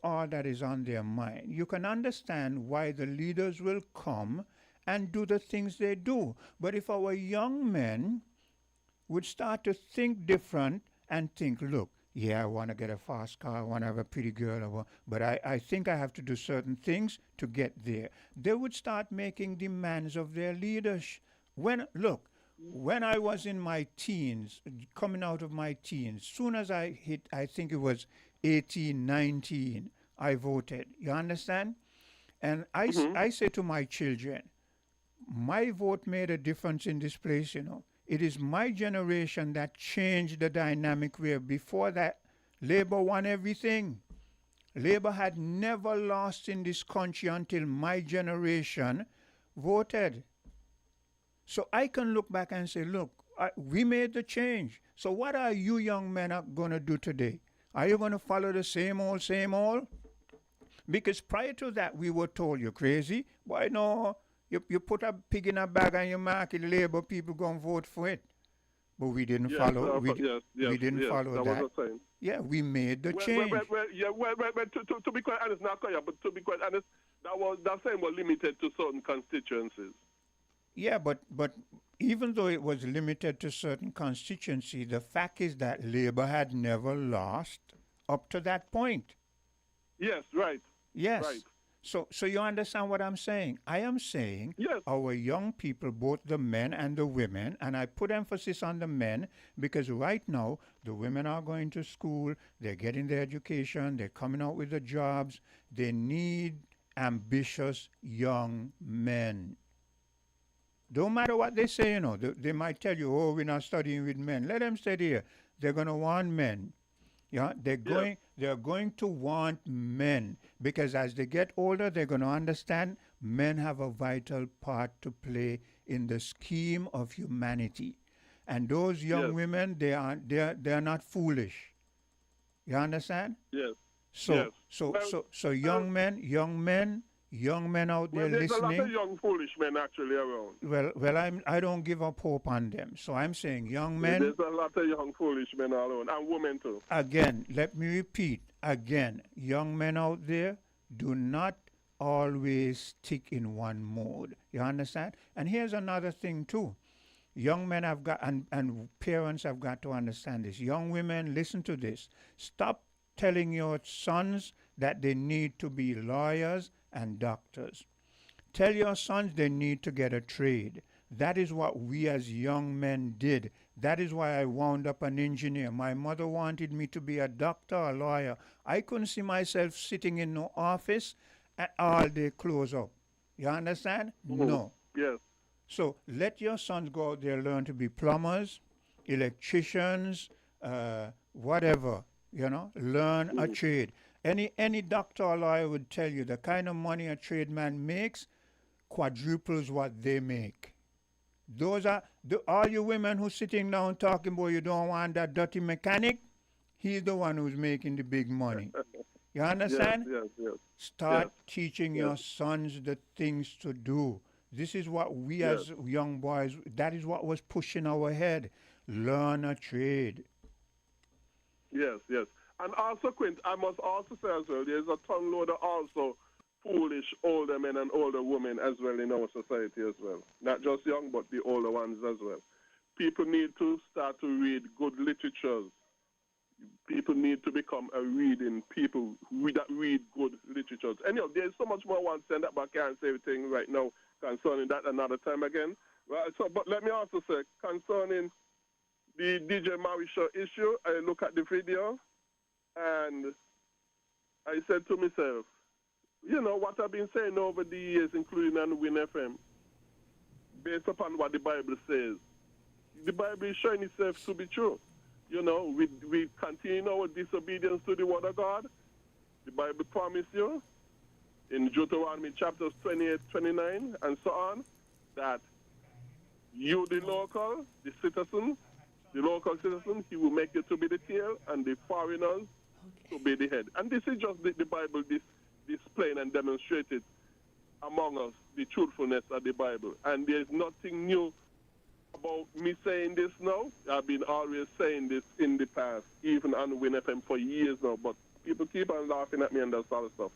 all that is on their mind, you can understand why the leaders will come and do the things they do. But if our young men would start to think different and think, look, yeah, I want to get a fast car, I want to have a pretty girl, but I think I have to do certain things to get there. They would start making demands of their leaders. When I was in my teens, coming out of my teens, soon as I hit, I think it was 18, 19, I voted. You understand? And I say to my children, my vote made a difference in this place, you know. It is my generation that changed the dynamic where before that, Labour won everything. Labour had never lost in this country until my generation voted. So I can look back and say, look, we made the change. So what are you young men going to do today? Are you going to follow the same old, same old? Because prior to that, we were told you're crazy. Why no? You put a pig in a bag and you mark it, Labour people go and vote for it. But we didn't follow. We didn't follow that. Yeah, we made the change. To be quite honest, not but to be quite honest, that saying was limited to certain constituencies. Yeah, but even though it was limited to certain constituency, the fact is that Labour had never lost up to that point. Yes, right. Yes. Right. So you understand what I'm saying? I am saying yes. Our young people, both the men and the women, and I put emphasis on the men because right now the women are going to school, they're getting their education, they're coming out with the jobs. They need ambitious young men. Don't matter what they say, you know, they might tell you, oh, we're not studying with men. Let them study here. They're going to want men. Yeah, they're going to want men because as they get older, they're going to understand men have a vital part to play in the scheme of humanity. And those young women, they are not foolish. You understand? Yes. So Yes. so young men out there There's a lot of listening. young foolish men actually around. Well, I don't give up hope on them. So I'm saying young men. There's a lot of young foolish men all around, and women too. Again, let me repeat again, young men out there, do not always stick in one mode. You understand? And here's another thing too. Young men have got, and parents have got to understand this. Young women, listen to this. Stop telling your sons that they need to be lawyers and doctors. Tell your sons they need to get a trade. That is what we as young men did. That is why I wound up an engineer. My mother wanted me to be a doctor, a lawyer. I couldn't see myself sitting in no office and all day close up. You understand? No. Yes. So let your sons go out there, learn to be plumbers, electricians, whatever, learn a trade. Any doctor or lawyer would tell you the kind of money a tradesman makes quadruples what they make. Those are all you women who sitting down talking about you don't want that dirty mechanic. He's the one who's making the big money. You understand? Yes. Start teaching your sons the things to do. This is what we as young boys, that is what was pushing our head. Learn a trade. Yes. And also, Quint, I must also say as well, there's a tongue load of also foolish older men and older women as well in our society as well. Not just young, but the older ones as well. People need to start to read good literatures. People need to become a reading people that read good literatures. Anyhow, there's so much more I want to say that, but I can't say everything right now concerning that another time again. Right, but let me also say, concerning the DJ Marisha issue, I look at the video and I said to myself, what I've been saying over the years, including on Win FM, based upon what the Bible says, the Bible is showing itself to be true. We continue our disobedience to the word of God. The Bible promised you in Deuteronomy chapters 28, 29, and so on, that you, the local citizen, he will make you to be the tail and the foreigners to be the head. And this is just the Bible displaying and demonstrated among us the truthfulness of the Bible. And there's nothing new about me saying this now. I've been always saying this in the past, even on Win FM for years now, but people keep on laughing at me and that sort of stuff.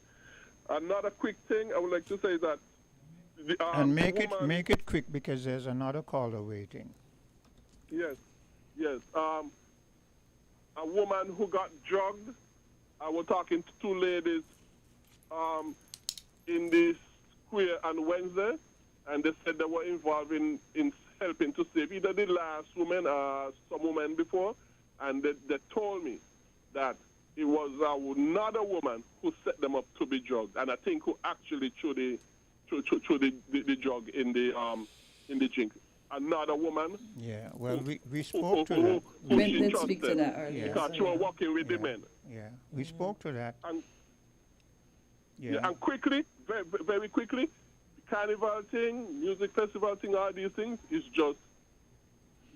Another quick thing I would like to say is that and make it quick because there's another caller waiting. Yes. A woman who got drugged. I was talking to two ladies in the square on Wednesday, and they said they were involved in helping to save either the last woman or some woman before, and they told me that it was another woman who set them up to be drugged, and I think who actually threw the drug in the drink. Another woman. Yeah, well, we spoke to that. Let's speak to that earlier. Because she was working with the men. Yeah, we spoke to that. And quickly, very, very quickly, the carnival thing, music festival thing, all these things is just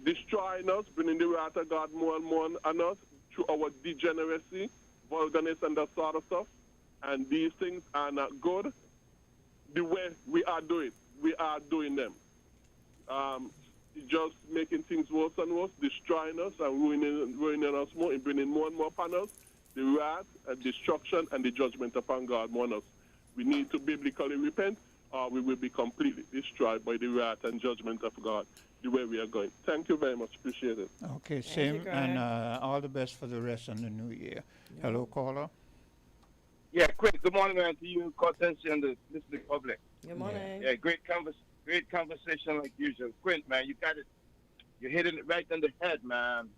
destroying us, bringing the wrath of God more and more on us through our degeneracy, vulgarness, and that sort of stuff. And these things are not good. The way we are doing them. It's just making things worse and worse, destroying us and ruining us more, and bringing more and more upon us the wrath and destruction and the judgment upon God on us. We need to biblically repent, or we will be completely destroyed by the wrath and judgment of God the way we are going. Thank you very much. Appreciate it. Okay, same, and all the best for the rest of the new year. Yeah. Hello, caller. Yeah, quick. Good morning, man, to you, Cortez, and the listening public. Good morning. Yeah, great conversation like usual. Quint, man, you got it. You're hitting it right on the head, man.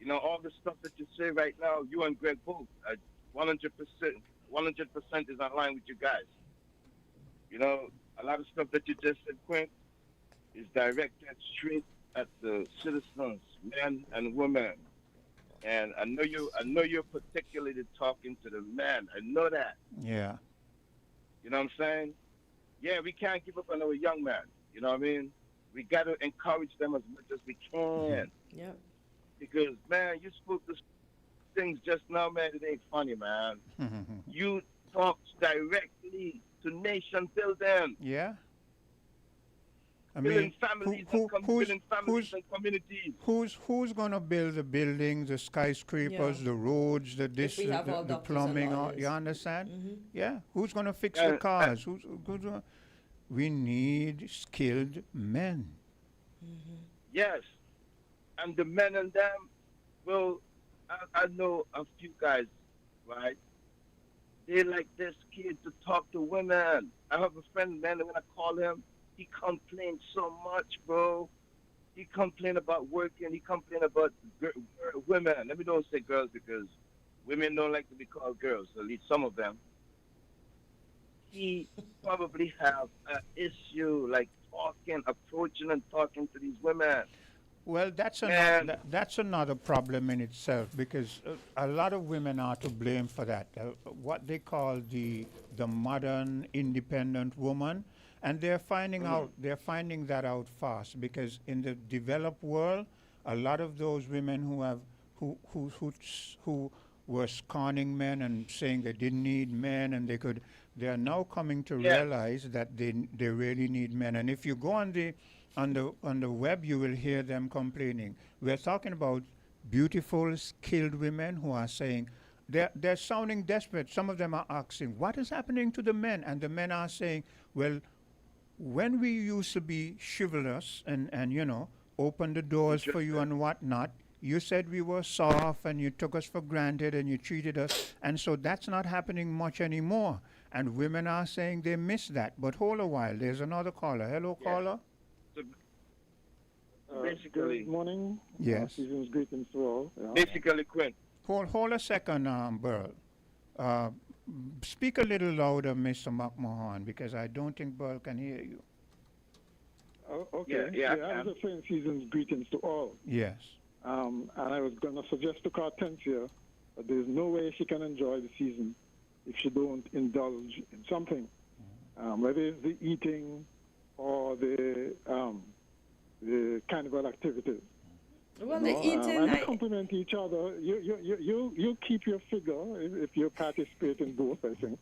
All the stuff that you say right now, you and Greg both, 100% is in line with you guys. A lot of stuff that you just said, Quint, is directed straight at the citizens, men and women. And I know you're particularly talking to the men. I know that. Yeah. You know what I'm saying? Yeah, we can't give up on our young man. You know what I mean? We got to encourage them as much as we can. Yeah. Because, man, you spoke the things just now, man. It ain't funny, man. You talk directly to nation building. Yeah. I Building mean, families and communities. Who's going to build the buildings, the skyscrapers, the roads, the this, we have all the doctors and plumbing? lawyers. You understand? Yeah. Who's going to fix Yeah, the cars? Who's gonna, we need skilled men. Yes. And the men and them, well, I know a few guys, right? They like this kid to talk to women. I have a friend, man, when I call him, he complains so much, bro. He complain about working. He complain about women. Let me don't say girls because women don't like to be called girls, at least some of them. He probably have an issue like approaching and talking to these women. Well, that's another problem in itself because a lot of women are to blame for that. What they call the modern independent woman, and they're finding that out fast because in the developed world, a lot of those women who were scorning men and saying they didn't need men and they are now coming to realize that they really need men. And if you go on the web, you will hear them complaining. We're talking about beautiful, skilled women who are saying they're sounding desperate. Some of them are asking, "What is happening to the men?" And the men are saying, "Well, when we used to be chivalrous and open the doors for you and whatnot, you said we were soft and you took us for granted and you treated us, and so that's not happening much anymore." And women are saying they miss that. But hold a while. There's another caller. Hello, caller. Basically. Good morning. Yes. Season's greetings to all. Yeah. Basically, Quinn. Hold a second, Burl. Speak a little louder, Mr. McMahon, because I don't think Burl can hear you. Oh, okay. Yeah, I was just saying season's greetings to all. Yes. And I was going to suggest to Cartentia that there's no way she can enjoy the season if she don't indulge in something, whether it's the eating or the carnival activities. Well, the eating. And complement each other. You keep your figure if you participate in both, I think.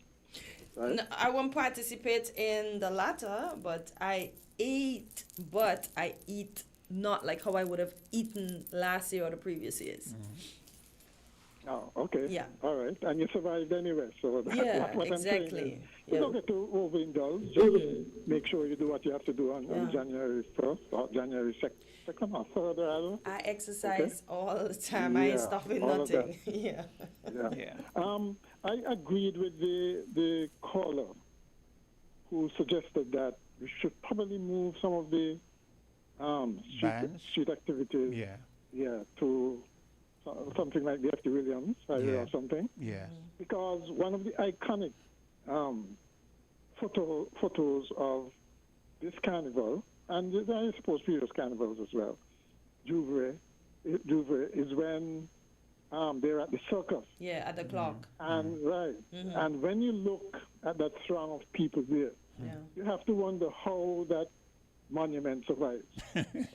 Right? No, I won't participate in the latter, but I eat not like how I would have eaten last year or the previous years. Oh, okay. Yeah. All right. And you survived anyway, so that's what exactly. I'm saying. Yeah. You don't get to overindulge. Just make sure you do what you have to do on January 1st or January 2nd or 3rd, rather. I exercise all the time. I ain't stopping nothing. Yeah. I agreed with the caller who suggested that we should probably move some of the street activities to something like the F.T. Williams or something. Yes. Because one of the iconic photos of this carnival, and I suppose previous carnivals as well, Jouvre is when they're at the circus. Yeah, at the clock. And and when you look at that throng of people there, you have to wonder how that monument survives.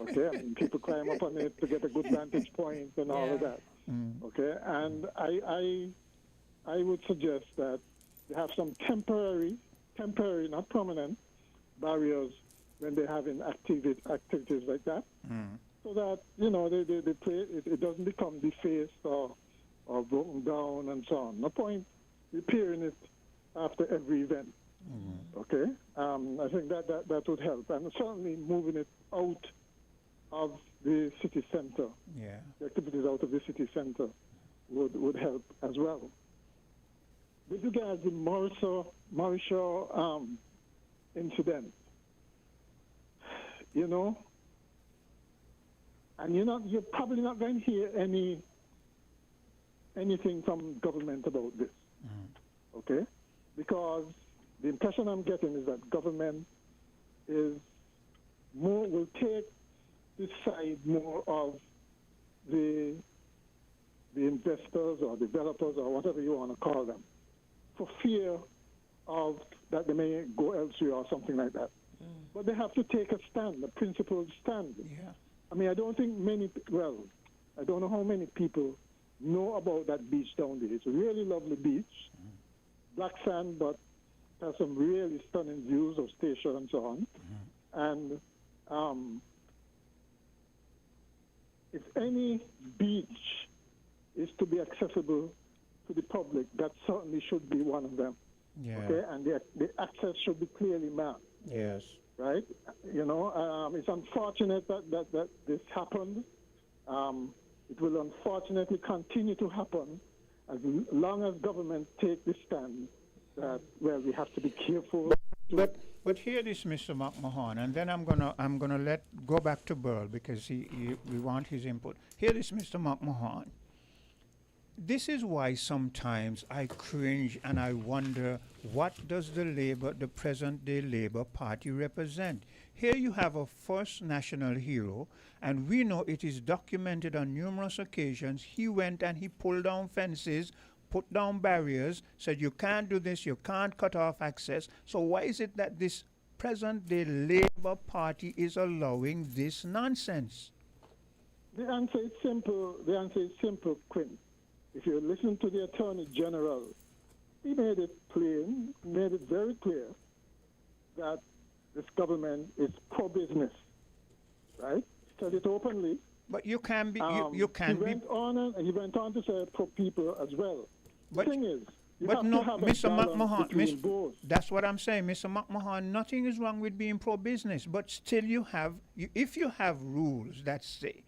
Okay, I mean, people climb up on it to get a good vantage point and all of that. Okay, and I would suggest that you have some temporary, not permanent, barriers when they're having activities like that, so that they play it doesn't become defaced or broken down and so on. No point repairing it after every event. Okay, I think that would help, and certainly moving it out of the city center. Yeah, the activities out of the city center would help as well. With regards to the Mauricio incident, and you're probably not going to hear anything from government about this. Okay, because the impression I'm getting is that government will take this side more of the investors or developers or whatever you want to call them, for fear of that they may go elsewhere or something like that. but they have to take a stand, a principled stand. Yeah. I mean, I don't think I don't know how many people know about that beach down there. It's a really lovely beach, black sand, but has some really stunning views of Station and so on. And if any beach is to be accessible to the public, that certainly should be one of them. Yeah. Okay, and the access should be clearly mapped. Yes. Right? It's unfortunate that this happened. It will unfortunately continue to happen as long as government take the stand that, well, we have to be careful. But hear this, Mr. McMahon, and then I'm gonna go back to Burl because we want his input. Hear this, Mr. McMahon. This is why sometimes I cringe and I wonder, what does the present-day Labour Party represent? Here you have a first national hero, and we know it is documented on numerous occasions. He went and he pulled down fences, put down barriers, said you can't do this, you can't cut off access. So why is it that this present-day Labour Party is allowing this nonsense? The answer is simple, Quinn. If you listen to the Attorney General, he made it very clear that this government is pro-business, right? He said it openly. But you can be, He went on to say pro-people as well. The thing is, you have to have Mr. a balance between both. That's what I'm saying, Mr. McMahon. Nothing is wrong with being pro-business, but still if you have rules that say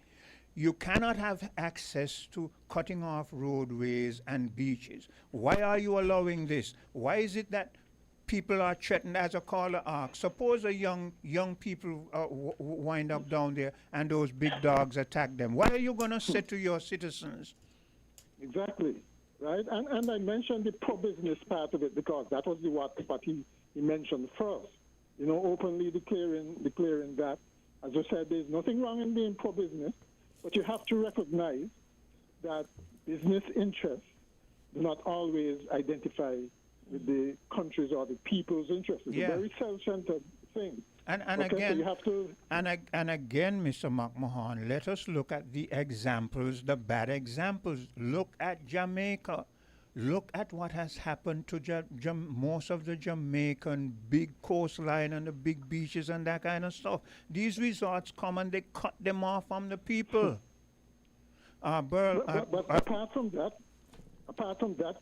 you cannot have access to cutting off roadways and beaches, why are you allowing this? Why is it that people are threatened, as a caller asked? Suppose a young people wind up down there and those big dogs attack them. Why are you going to say to your citizens? Exactly, right? And I mentioned the pro-business part of it because that was what he mentioned first. Openly declaring that, as I said, there's nothing wrong in being pro-business, but you have to recognize that business interests do not always identify with the country's or the people's interests. It's a very self-centered thing. And okay, again, so you have to and again, Mr. McMahon, let us look at the examples, the bad examples. Look at Jamaica. Look at what has happened to most of the Jamaican big coastline and the big beaches and that kind of stuff. These resorts come and they cut them off from the people. But apart from that,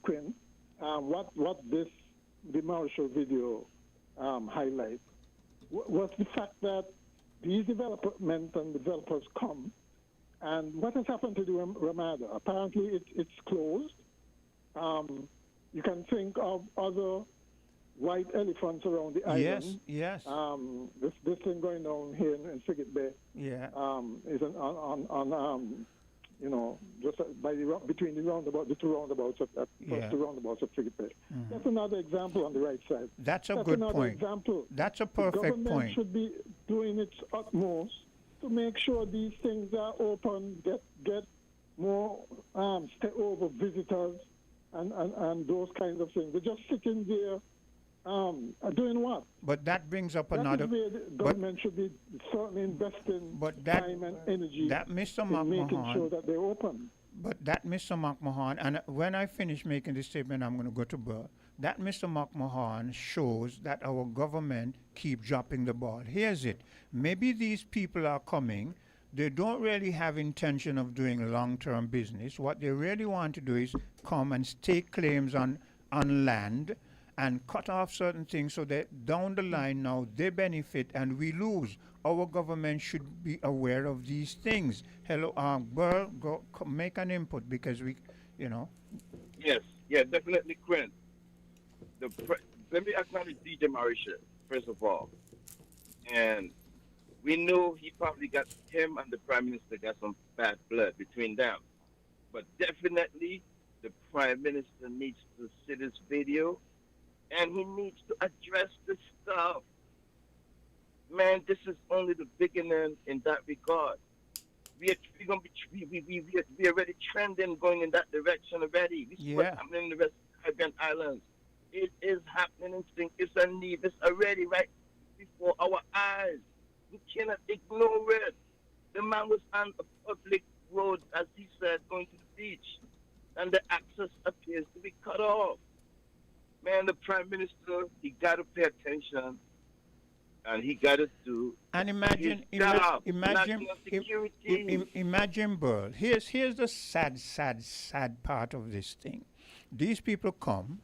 Quinn, what the Marshall video highlights was the fact that these development and developers come, and what has happened to the Ramada? Apparently, it's closed. You can think of other white elephants around the island. Yes. This thing going on here in Frigate Bay. Yeah. Is on just between the two roundabouts of Frigate Bay. Mm-hmm. That's another example on the right side. That's a good point. Example. That's a perfect the government point. should be doing its utmost to make sure these things are open, get more stay over visitors and those kinds of things. They're just sitting there doing what? But that brings up That another. is where the government should be certainly investing time and energy that Mr. in making McMahon, sure that they're open. But that Mr. McMahon, and when I finish making this statement, I'm going to go to Burr. That Mr. McMahon shows that our government keep dropping the ball. Here's it. Maybe these people are coming. They don't really have intention of doing long-term business. What they really want to do is come and stake claims on land and cut off certain things so that down the line now they benefit and we lose. Our government should be aware of these things. Hello, Burl, make an input because Yes, definitely, Quinn. Let me acknowledge DJ Marisha, first of all. And we know he probably got him and the Prime Minister got some bad blood between them. But definitely the Prime Minister needs to see this video and he needs to address this stuff. Man, this is only the beginning in that regard. We already trending going in that direction already. This is what's happening in the West Caribbean Islands. It is happening in St. Kitts and Nevis already, right before our eyes. We cannot ignore it. The man was on a public road, as he said, going to the beach, and the access appears to be cut off. Man, the Prime Minister, he got to pay attention, and he got to do And imagine, his job. imagine, National security. imagine, Burl. Here's the sad part of this thing. These people come,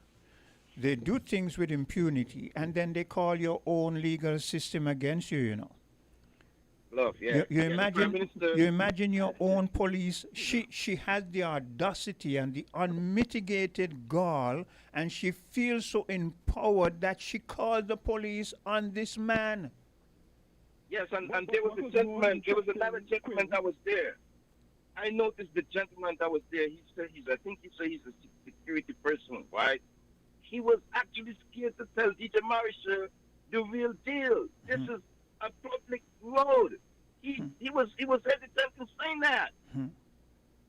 they do things with impunity, and then they call your own legal system against you. You know. Love, yeah. You Yeah, the Prime imagine, Minister- you imagine your own police. She has the audacity and the unmitigated gall, and she feels so empowered that she called the police on this man. Yes, and there was a gentleman, there was another gentleman that was there. I noticed the gentleman that was there. I think he said he's a security person, right? He was actually scared to tell DJ Marisha the real deal. This is a public road. He was hesitant in saying that.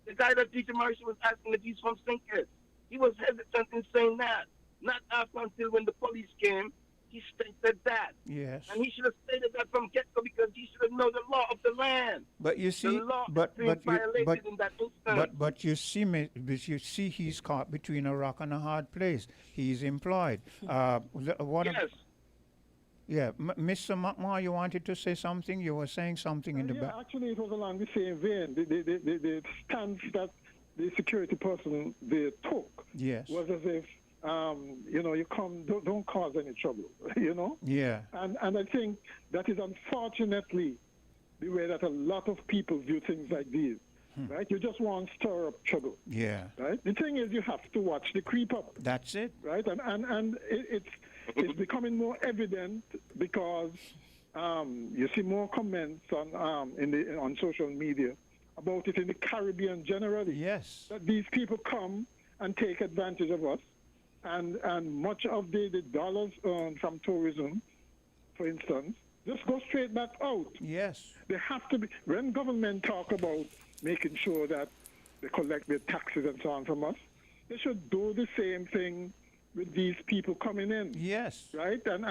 The guy that DJ Marisha was asking if he's from Sinkers, he was hesitant in saying that. Not after until when the police came, he stated that. Yes. And he should have stated that from get-go because he should have known the law of the land. But you see, the law but is being violated in that instance. but you see, he's caught between a rock and a hard place. He's employed. Yes. Yeah, Mr. McMahon, you wanted to say something. You were saying something in the back. Actually, it was along the same vein. The stance that the security person they took Yes. was as if, you come, don't cause any trouble, you know? Yeah. And I think that is unfortunately the way that a lot of people view things like these, right? You just want to stir up trouble, Yeah. right? The thing is you have to watch the creep up. That's it. Right? And it's becoming more evident because you see more comments on social media about it in the Caribbean generally. Yes. That these people come and take advantage of us, and much of the dollars earned from tourism, for instance, just go straight back out. Yes. They have to be, when government talk about making sure that they collect their taxes and so on from us, they should do the same thing with these people coming in. Yes. Right? And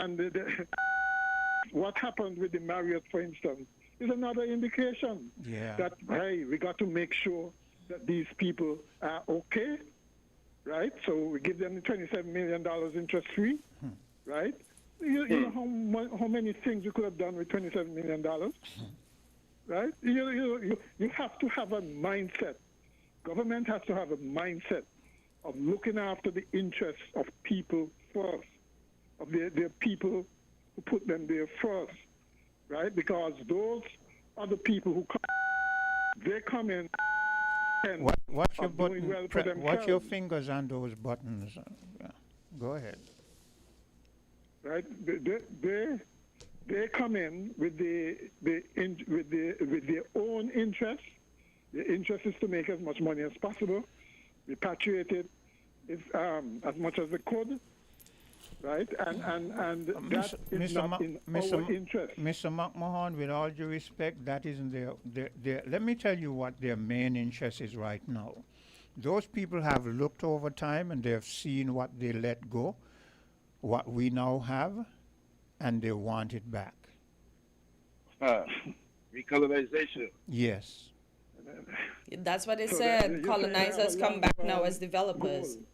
what happened with the Marriott, for instance, is another indication Yeah. that, hey, we got to make sure that these people are okay, right? So we give them the $27 million interest free, right? You know how many things you could have done with $27 million, right? You have to have a mindset. Government has to have a mindset of looking after the interests of people first, of their people who put them there first, right? Because those are the people who come, they come in and Watch your are doing button. well for Watch your themselves. fingers on those buttons. Yeah. Go ahead. Right? They come in with their own interests. The interest is to make as much money as possible, repatriate it as much as they could, right? And that is not in our interest. Mr. McMahon, with all due respect, that isn't their. Let me tell you what their main interest is right now. Those people have looked over time and they have seen what they let go, what we now have, and they want it back. Recolonization. Yes. That's what they So said. you say Colonizers they come have back a now long as developers. goal.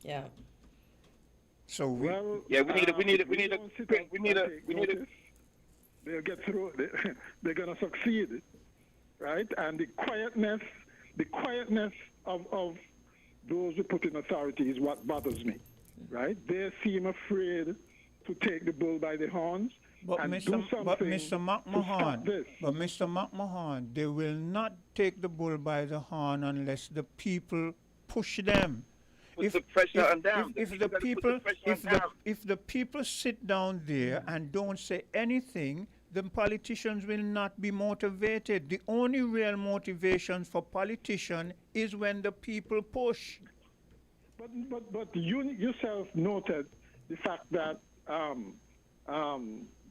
Yeah. So we. Well, Yeah, we need a don't sit and take notice, they'll get through. They're gonna succeed, right? And the quietness of those who put in authority is what bothers me, right? They seem afraid to take the bull by the horns and do something Mr. to stop McMahon, this. but Mr. McMahon, they will not take the bull by the horn unless the people push them. Put the pressure on them. If The the people gotta put people, the pressure on them. if the people sit down there and don't say anything, the politicians will not be motivated. The only real motivation for politicians is when the people push. But you yourself noted the fact that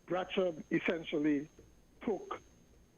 Bratcher essentially took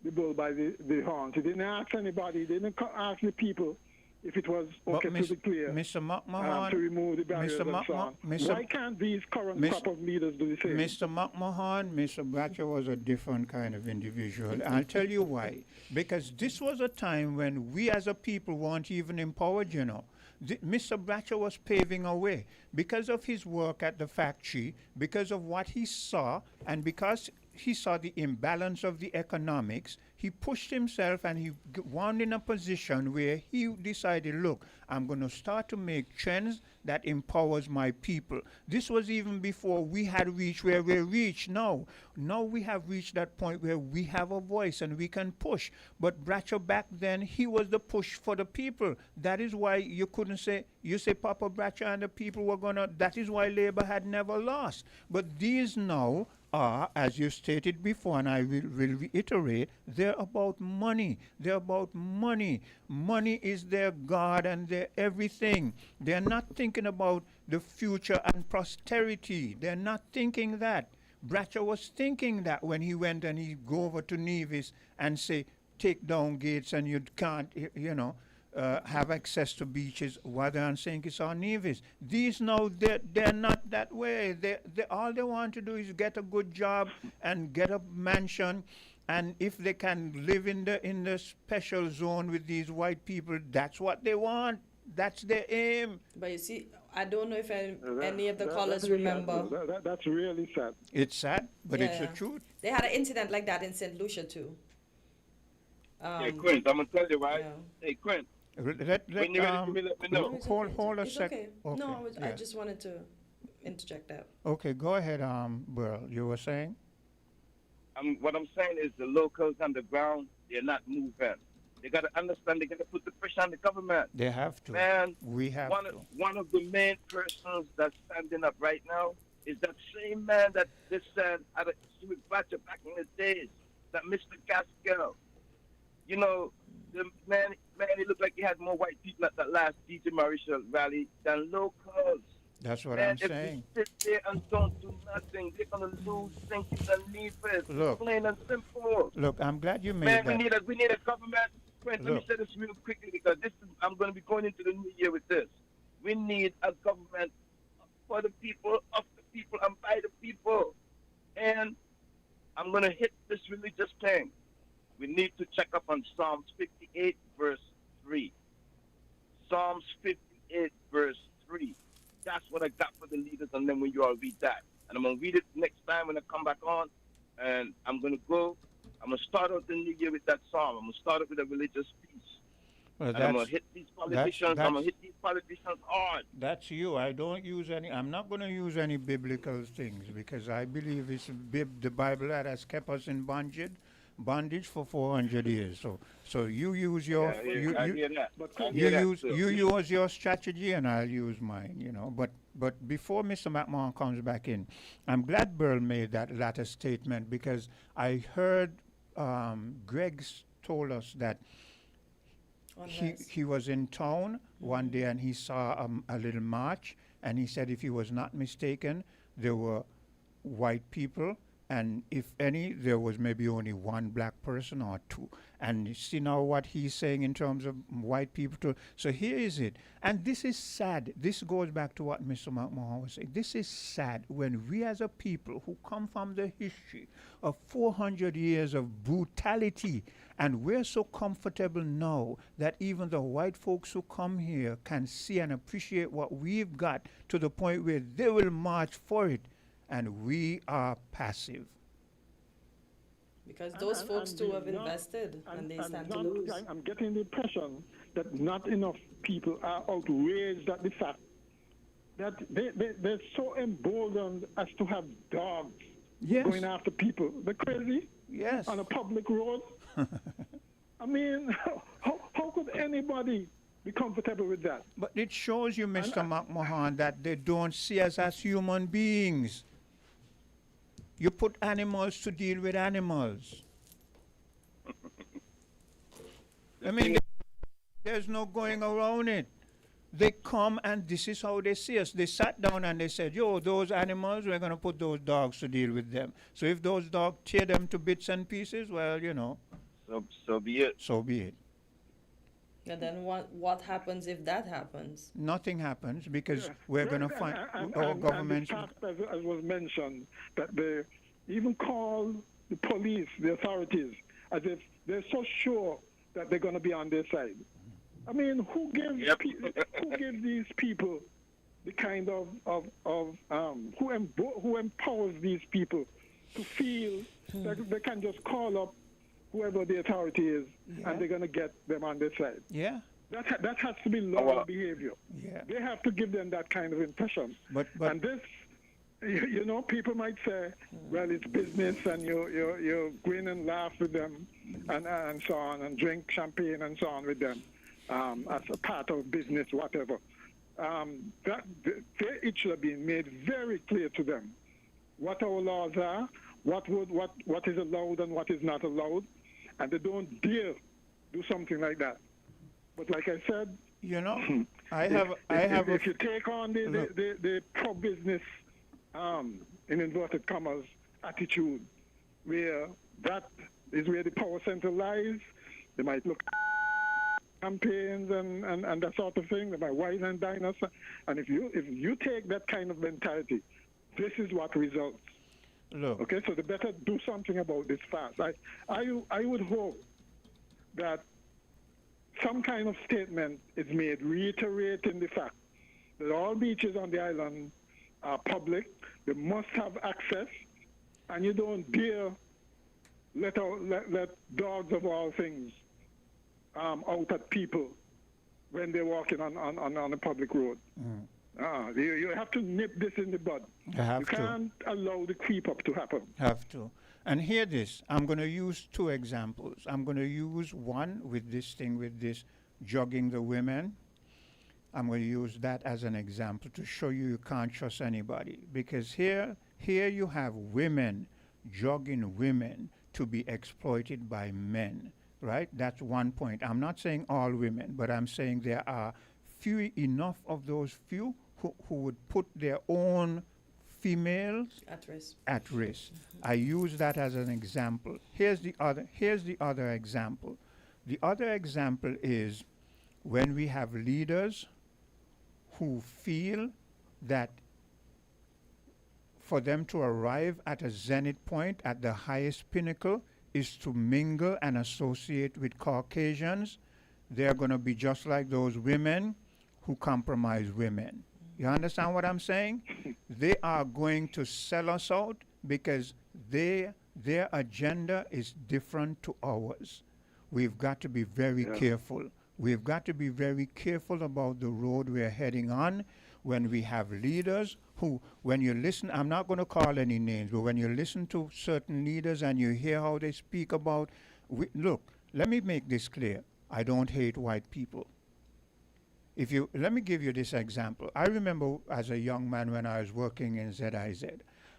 the bull by the horns. He didn't ask anybody. He didn't ask the people if it was But okay to declare Mr. McMahon, to remove the barriers and so on. Why can't these current crop of leaders do the same? Mr. McMahon, Mr. Bratcher was a different kind of individual. I'll tell you why. Because this was a time when we as a people weren't even empowered, you know. Mr. Bratcher was paving a way because of his work at the factory, because of what he saw, and because he saw the imbalance of the economics. He pushed himself and he wound in a position where he decided, look, I'm going to start to make trends that empowers my people. This was even before we had reached where we reached now. Now we have reached that point where we have a voice and we can push. But Bratcher back then, he was the push for the people. That is why you couldn't say, you say Papa Bratcher and the people were going to, that is why Labour had never lost. But these now are, as you stated before, and I will reiterate, they're about money. They're about money. Money is their God and their everything. They're not thinking about the future and prosperity. They're not thinking that. Bratcher was thinking that when he went and he go over to Nevis and say, take down gates and you can't, you know, have access to beaches, rather than saying it's on Nevis. These now, they're not that way. All they want to do is get a good job and get a mansion, and if they can live in the special zone with these white people, that's what they want. That's their aim. But you see, I don't know if any of the callers remember. That's really sad. It's sad, but it's the truth. They had an incident like that in St. Lucia too. Hey, Quint, I'm going to tell you, right? Yeah. Hey, Quint. Let me know. Hold a second. Okay. No, I just wanted to interject that. Okay, go ahead, Burl. You were saying? What I'm saying is the locals on the ground, they're not moving. They got to understand, they got to put the pressure on the government. They have to. Man, we have to. One of the main persons that's standing up right now is that same man that they said had a with Bratcher back in the days, that Mr. Gaskell. You know, the man, it looked like he had more white people at that last DJ Marisha rally than locals. That's what I'm saying. If we sit there and don't do nothing, they're going to lose things and Nevis. Look, plain and simple. Look, I'm glad you made that. Man, we need a government. Let me say this real quickly because I'm going to be going into the new year with this. We need a government for the people, of the people, and by the people. And I'm going to hit this religious thing. We need to check up on Psalms 58, verse 3. Psalms 58, verse 3. That's what I got for the leaders, and then when you all read that. And I'm going to read it next time when I come back on, and I'm going to start out the new year with that psalm. I'm going to start it with a religious piece. Well, and I'm going to hit these politicians. I'm going to hit these politicians hard. That's you. I don't use any. I'm not going to use any biblical things because I believe it's the Bible that has kept us in bondage for 400 years. So you use your you use your strategy and I'll use mine. You know. But before Mr. McMahon comes back in, I'm glad Burl made that latter statement because I heard Greg told us that he was in town one day and he saw a little march and he said if he was not mistaken there were white people and if any there was maybe only one black person or two. And you see now what he's saying in terms of white people too. So here is it. And this is sad. This goes back to what Mr. McMahon was saying. This is sad when we as a people who come from the history of 400 years of brutality and we're so comfortable now that even the white folks who come here can see and appreciate what we've got to the point where they will march for it. And we are passive. Because those folks too have invested and they stand to lose. I'm getting the impression that not enough people are outraged at the fact that they're so emboldened as to have dogs going after people. They're crazy? Yes. On a public road? I mean, how could anybody be comfortable with that? But it shows you, Mr. McMahon, that they don't see us as human beings. You put animals to deal with animals. I mean, there's no going around it. They come and this is how they see us. They sat down and they said, yo, those animals, we're going to put those dogs to deal with them. So if those dogs tear them to bits and pieces, well, you know. So be it. So be it. And then what happens if that happens? Nothing happens because we're going to find our governments. And the fact, as was mentioned, that they even call the police, the authorities, as if they're so sure that they're going to be on their side. I mean, who gives these people the kind of who empowers these people to feel that they can just call up whoever the authority is and they're going to get them on their side? Yeah. That has to be law behavior. Yeah. They have to give them that kind of impression. But and this, you know, people might say, well, it's business, and you grin and laugh with them, and so on, and drink champagne and so on with them, as a part of business, whatever. It should have been made very clear to them what our laws are, what is allowed and what is not allowed, and they don't dare do something like that. But like I said, you know, if you take on the pro-business, in inverted commas, attitude, where that is where the power center lies, they might look at campaigns and that sort of thing. They might wine and dine us. And if you take that kind of mentality, this is what results. Look. Okay, so they better do something about this fast. I would hope that some kind of statement is made reiterating the fact that all beaches on the island are public, they must have access, and you don't dare let dogs of all things out at people when they're walking on a public road. You have to nip this in the bud. You can't allow the creep up to happen. Have to. And hear this. I'm going to use two examples. I'm going to use one with this jogging the women. I'm going to use that as an example to show you can't trust anybody. Because here you have women jogging women to be exploited by men, right? That's one point. I'm not saying all women, but I'm saying there are few enough of those few who would put their own females at risk. I use that as an example. Here's the other example. The other example is when we have leaders who feel that for them to arrive at a zenith point, at the highest pinnacle, is to mingle and associate with Caucasians. They're going to be just like those women who compromise women. You understand what I'm saying? They are going to sell us out because their agenda is different to ours. We've got to be very careful. We've got to be very careful about the road we're heading on when we have leaders who, when you listen, I'm not going to call any names, but when you listen to certain leaders and you hear how they speak about, look, let me make this clear. I don't hate white people. Let me give you this example. I remember as a young man when I was working in ZIZ,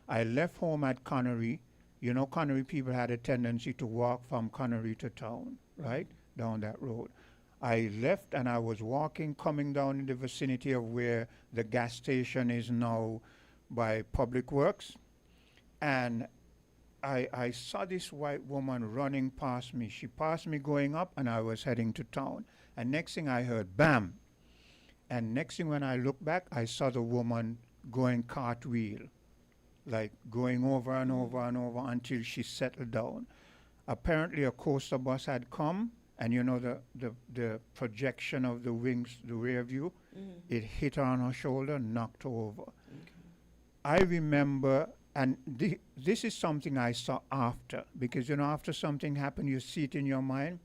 I left home at Connery. You know, Connery people had a tendency to walk from Connery to town, right, down that road. I left and I was walking, coming down in the vicinity of where the gas station is now by Public Works. And I saw this white woman running past me. She passed me going up and I was heading to town. And next thing I heard, bam. And next thing when I looked back, I saw the woman going cartwheel, like going over and over and over until she settled down. Apparently a coaster bus had come, and you know the projection of the wings, the rear view, it hit her on her shoulder, knocked her over. I remember, and this is something I saw after, because you know after something happened, you see it in your mind.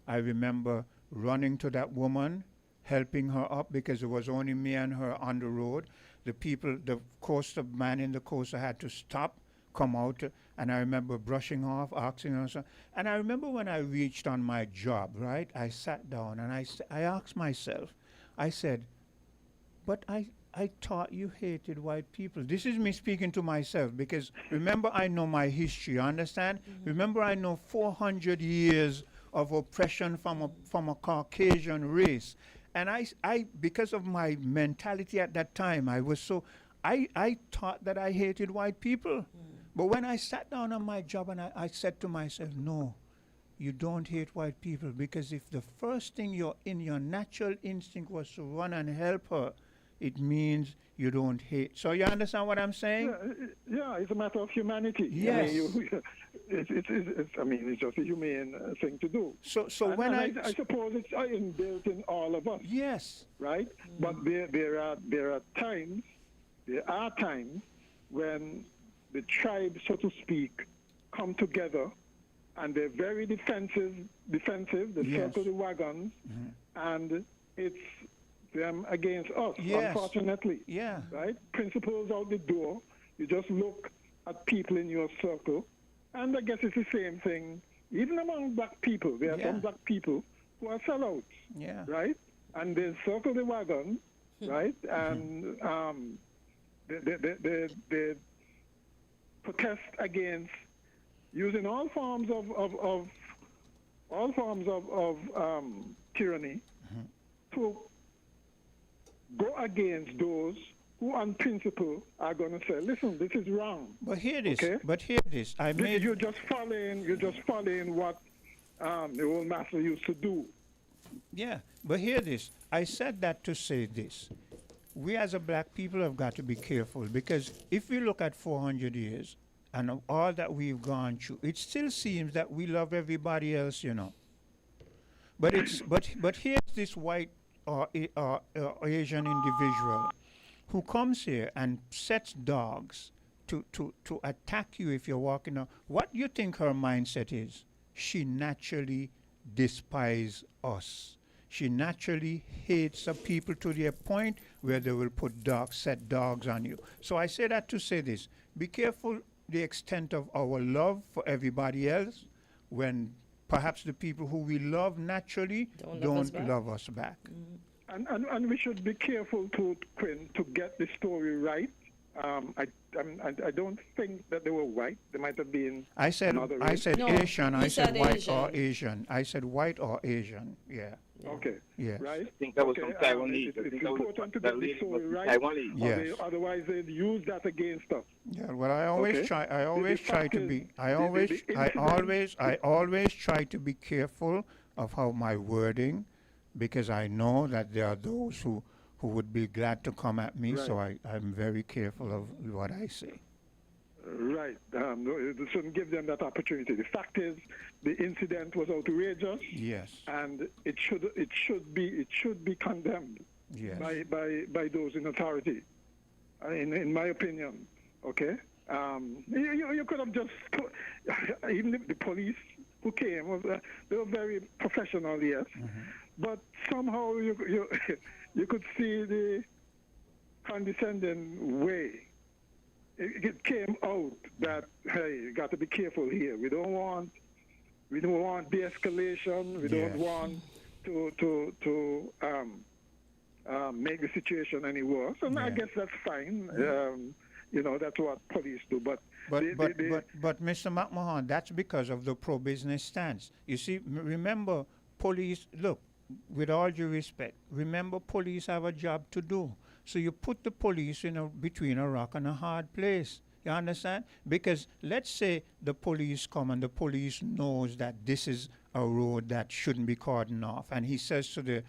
I remember running to that woman, helping her up because it was only me and her on the road. The coaster man in the coaster had to stop, come out, and I remember brushing off, asking her something. And I remember when I reached on my job, right, I sat down and I asked myself, I said, but I thought you hated white people. This is me speaking to myself because remember I know my history, you understand? Remember I know 400 years of oppression from a Caucasian race. And I because of my mentality at that time, I thought that I hated white people. But when I sat down on my job and I said to myself, no, you don't hate white people, because if the first thing your natural instinct was to run and help her, it means you don't hate. So you understand what I'm saying? Yeah, it's a matter of humanity. Yes. I mean, it's just a humane thing to do. So And when I suppose it's inbuilt in all of us. Yes. Right? But there are times when the tribe, so to speak, come together and they're very defensive. They circle the wagons, and it's them against us, unfortunately. Yeah. Right? Principles out the door. You just look at people in your circle, and I guess it's the same thing. Even among black people, there are some black people who are sellouts. Yeah. Right? And they circle the wagon, right? And they protest against using all forms of tyranny to go against those who, on principle, are going to say, "Listen, this is wrong." But hear this. Okay? But hear this. You're just following what the old master used to do. Yeah, but hear this. I said that to say this. We as a black people have got to be careful, because if we look at 400 years and of all that we've gone through, it still seems that we love everybody else, you know. But it's but here's this white or Asian individual who comes here and sets dogs to attack you if you're walking out. What do you think her mindset is? She naturally despises us. She naturally hates the people to the point where they will set dogs on you. So I say that to say this. Be careful the extent of our love for everybody else when perhaps the people who we love naturally don't love us back. And we should be careful to get the story right. I don't think that they were white. They might have been. I said No, Asian. I said white Asian. or Asian. I said white or Asian. Yeah. Okay. Yes. Right. I think that was some Taiwanese. It's important to get the story right. Taiwanese. Yes. Otherwise, they'd use that against us. Yeah. Well, I always try. I always try to be. I always try to be careful of how my wording, because I know that there are those who would be glad to come at me. Right. So I'm very careful of what I say. Right. They shouldn't give them that opportunity. The fact is, the incident was outrageous. Yes. And it should be condemned. Yes. By those in authority. In my opinion. Okay. You could have just even the police who came, they were very professional, yes. But somehow you could see the condescending way. It came out that, hey, you got to be careful here. We don't want de-escalation. We don't want to make the situation any worse. And I guess that's fine. That's what police do. But Mr. McMahon, that's because of the pro-business stance. You see, remember, police. Look, with all due respect, remember, police have a job to do. So you put the police between a rock and a hard place. You understand? Because let's say the police come and the police knows that this is a road that shouldn't be cordoned off, and he says to the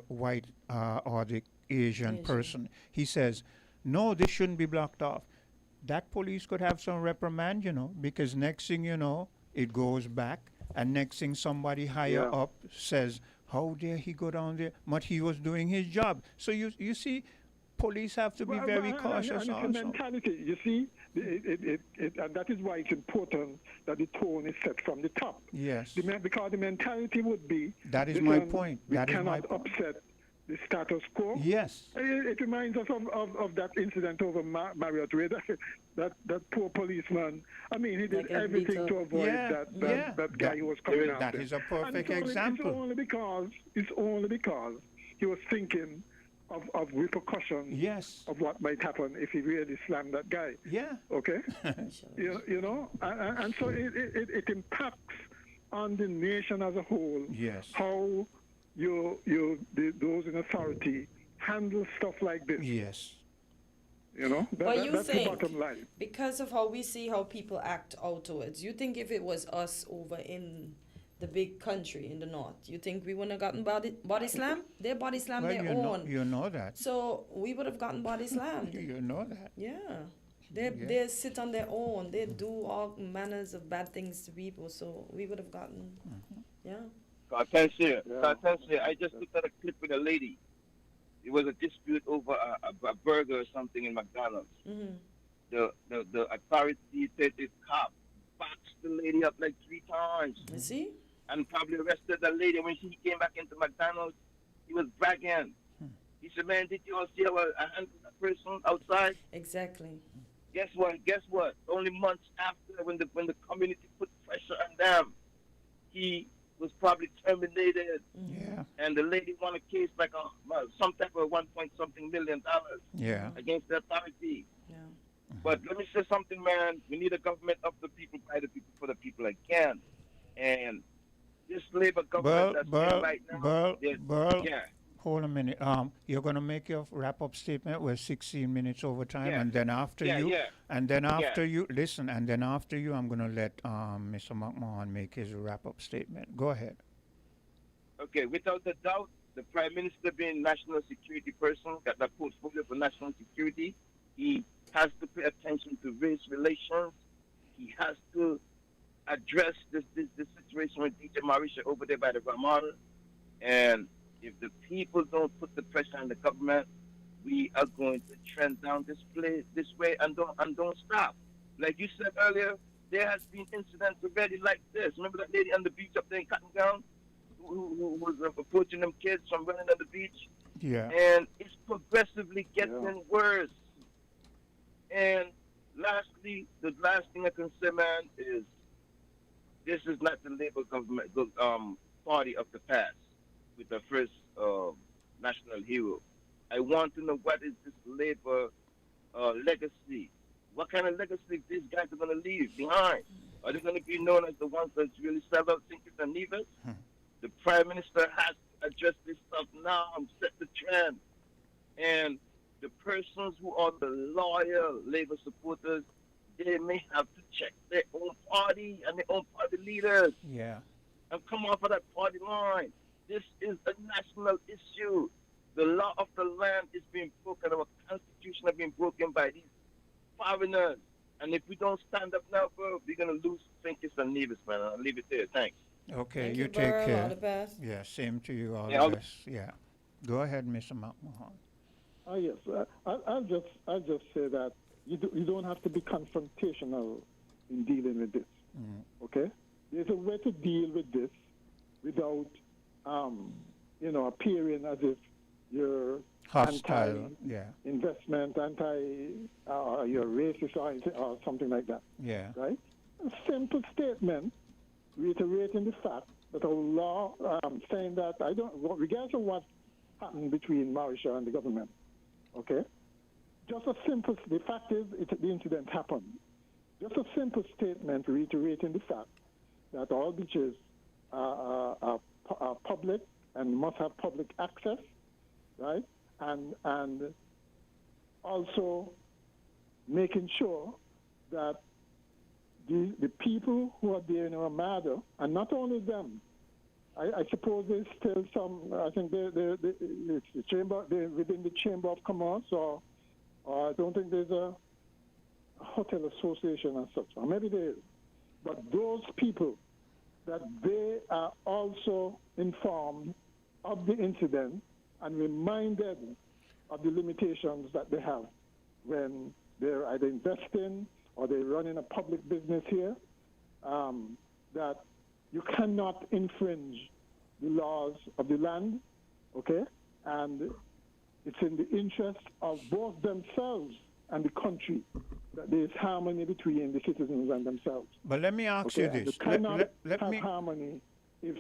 white or the Asian person, he says, "No, this shouldn't be blocked off." That police could have some reprimand, because next thing you know, it goes back, and next thing somebody higher up says, "How dare he go down there?" But he was doing his job. So you see, police have to be very cautious and also. it's a mentality, you see, and that is why it's important that the tone is set from the top. Yes. Because the mentality would be... That is my point. We cannot upset the status quo. Yes. It reminds us of that incident over Marriott Way, that poor policeman. I mean, he did everything to avoid that guy who was coming after. That is a perfect example. It's only because he was thinking of repercussions of what might happen if he really slammed that guy. Yeah. Okay? and so it impacts on the nation as a whole. Yes. How those in authority handle stuff like this. Yes. You know, But you that's the think, bottom line. because of how we see how people act outwards, you think if it was us over in the big country in the north, you think we wouldn't have gotten body slam? They body slam Well, their you own. you know that. So we would have gotten body slammed. You know that. Yeah. They sit on their own. They do all manners of bad things to people. So we would have gotten, yeah. Cartencia, I just looked at a clip with a lady. It was a dispute over a burger or something in McDonald's. Mm-hmm. The authority said this cop boxed the lady up like 3 times. You see? And probably arrested the lady. When she came back into McDonald's, he was bragging. He said, man, did you all see how I handled that person outside? Exactly. Guess what? Only months after, when the community put pressure on them, he was probably terminated. Yeah. And the lady won a case like some type of $1.something million Yeah. against the authority. Yeah. But let me say something, man. We need a government of the people, by the people, for the people again. And this Labour government that's in right now, yeah. Hold a minute. You're gonna make your wrap-up statement. We're 16 minutes over time, Yeah. and then after Yeah, you, yeah. and then after Yeah. you, listen, and then after you, I'm gonna let Mr. McMahon make his wrap-up statement. Go ahead. Okay, without a doubt, the Prime Minister being national security person, got that portfolio for national security, he has to pay attention to race relations. He has to address this situation with DJ Marisha over there by the Ramada. And if the people don't put the pressure on the government, we are going to trend down this way and don't stop. Like you said earlier, there has been incidents already like this. Remember that lady on the beach up there in Cotton Gown who was approaching them kids from running on the beach? Yeah. And it's progressively getting worse. And lastly, the last thing I can say, man, is this is not the Labour government party of the past with the first national hero. I want to know, what is this Labour legacy? What kind of legacy these guys are going to leave behind? Are they going to be known as the ones that really sell out thinkers and Nevis? The Prime Minister has to address this stuff now and set the trend. And the persons who are the loyal Labour supporters, they may have to check their own party and their own party leaders Yeah. and come off of that party line. This is a national issue. The law of the land is being broken. Our constitution is being broken by these foreigners. And if we don't stand up now, bro, we're going to lose Finkis and Nevis, man. I'll leave it there. Thanks. Okay, Thank you you, take Burl. care. All the best. Yeah, same to you. All Yeah, the all the- best. Yeah. Go ahead, Mr. McMahon. Yes, I'll just say that you don't have to be confrontational in dealing with this. Okay, there's a way to deal with this without, appearing as if you're Hostile. Yeah. anti-investment, you're racist or something like that. Yeah. Right? A simple statement reiterating the fact that our law saying that regardless of what happened between Marisha and the government, okay? Just a simple, the fact is the incident happened. Just a simple statement reiterating the fact that all beaches are public and must have public access, right? And also making sure that the people who are there in Ramada, and not only them, I suppose there's still some, I think it's the chamber, they're within the Chamber of Commerce, or I don't think there's a hotel association and such, or maybe there is. But those people, that they are also informed of the incident and reminded of the limitations that they have when they're either investing or they're running a public business here, that you cannot infringe the laws of the land, okay? And it's in the interest of both themselves and the country that there is harmony between the citizens and themselves. But let me ask you And this. you cannot Let have me harmony if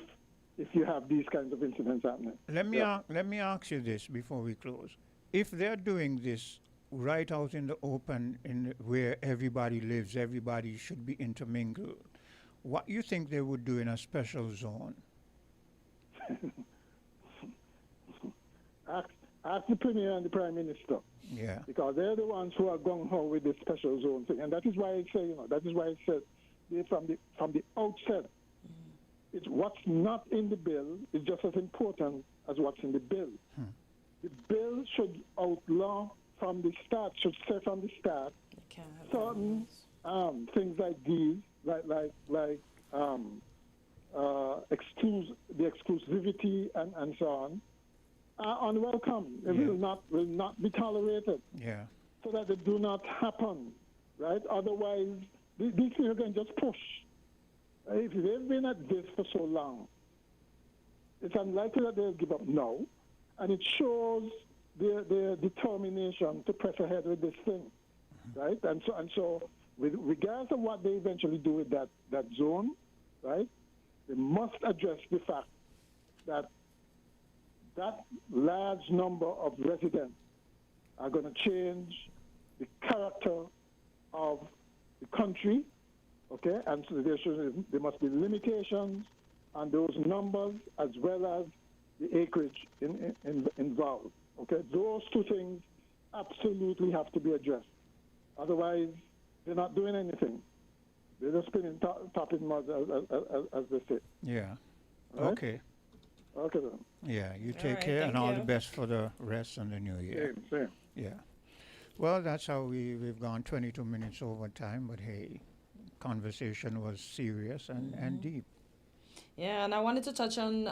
you have these kinds of incidents happening. let me ask you this before we close. If they're doing this right out in the open, where everybody lives, everybody should be intermingled, what you think they would do in a special zone? ask the Premier and the Prime Minister. Yeah. Because they're the ones who are gung-ho with this special zone thing. And that is why I say, that is why I said from the outset, it's what's not in the bill is just as important as what's in the bill. The bill should outlaw from the start, should say from the start, certain things like these, like the exclusivity and so on, are unwelcome. It will not be tolerated. Yeah. So that they do not happen, right? Otherwise, these things can just push. If they've been at this for so long, it's unlikely that they'll give up now, and it shows their determination to press ahead with this thing, right? And so, with regards to what they eventually do with that zone, right? They must address the fact that large number of residents are going to change the character of the country, okay? And so there must be limitations on those numbers as well as the acreage involved, okay? Those two things absolutely have to be addressed. Otherwise, they're not doing anything. They're just spinning top in mud, as they say. Yeah. Right? Okay. Okay, then. Yeah, you take care, and all the best for the rest and the new year. Same. Yeah. Well, that's how we've gone 22 minutes over time, but hey, conversation was serious and deep. Yeah, and I wanted to touch on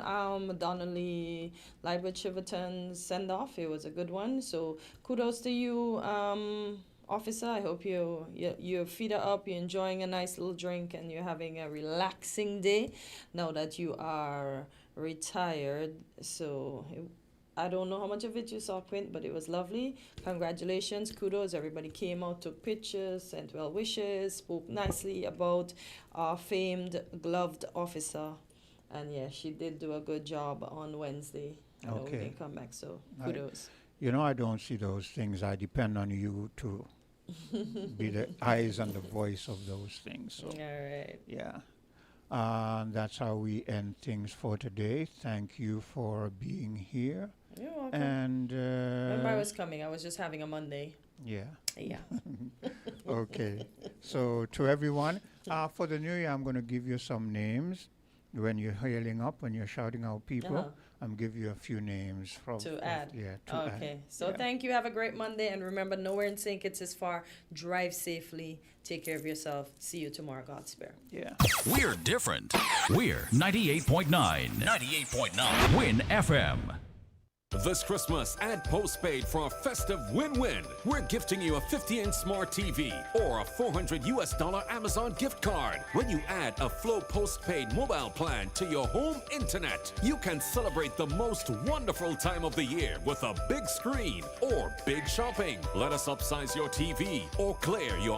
Donnelly Library Chiverton's send-off. It was a good one, so kudos to you, officer. I hope your feet are up, you're enjoying a nice little drink, and you're having a relaxing day now that you are retired. So I don't know how much of it you saw, Quint, but it was lovely. Congratulations, kudos. Everybody came out, took pictures, sent well wishes, spoke nicely about our famed gloved officer. And yeah, she did do a good job on Wednesday. I know we didn't come back, so kudos. I don't see those things. I depend on you to be the eyes and the voice of those things. So, all right. Yeah. That's how we end things for today. Thank you for being here. You're welcome. And remember, I was coming. I was just having a Monday. Yeah. Yeah. Okay. So to everyone, for the new year, I'm going to give you some names. When you're hailing up, when you're shouting out people, I'm give you a few names to add. Yeah. To okay. add. So thank you. Have a great Monday, and remember, nowhere in St. Kitts is far. Drive safely. Take care of yourself. See you tomorrow, God spare. Yeah. We're different. We're 98.9. 98.9. Win FM. This Christmas, add postpaid for a festive win-win. We're gifting you a 50-inch smart TV or a $400 Amazon gift card. When you add a Flow postpaid mobile plan to your home internet, you can celebrate the most wonderful time of the year with a big screen or big shopping. Let us upsize your TV or clear your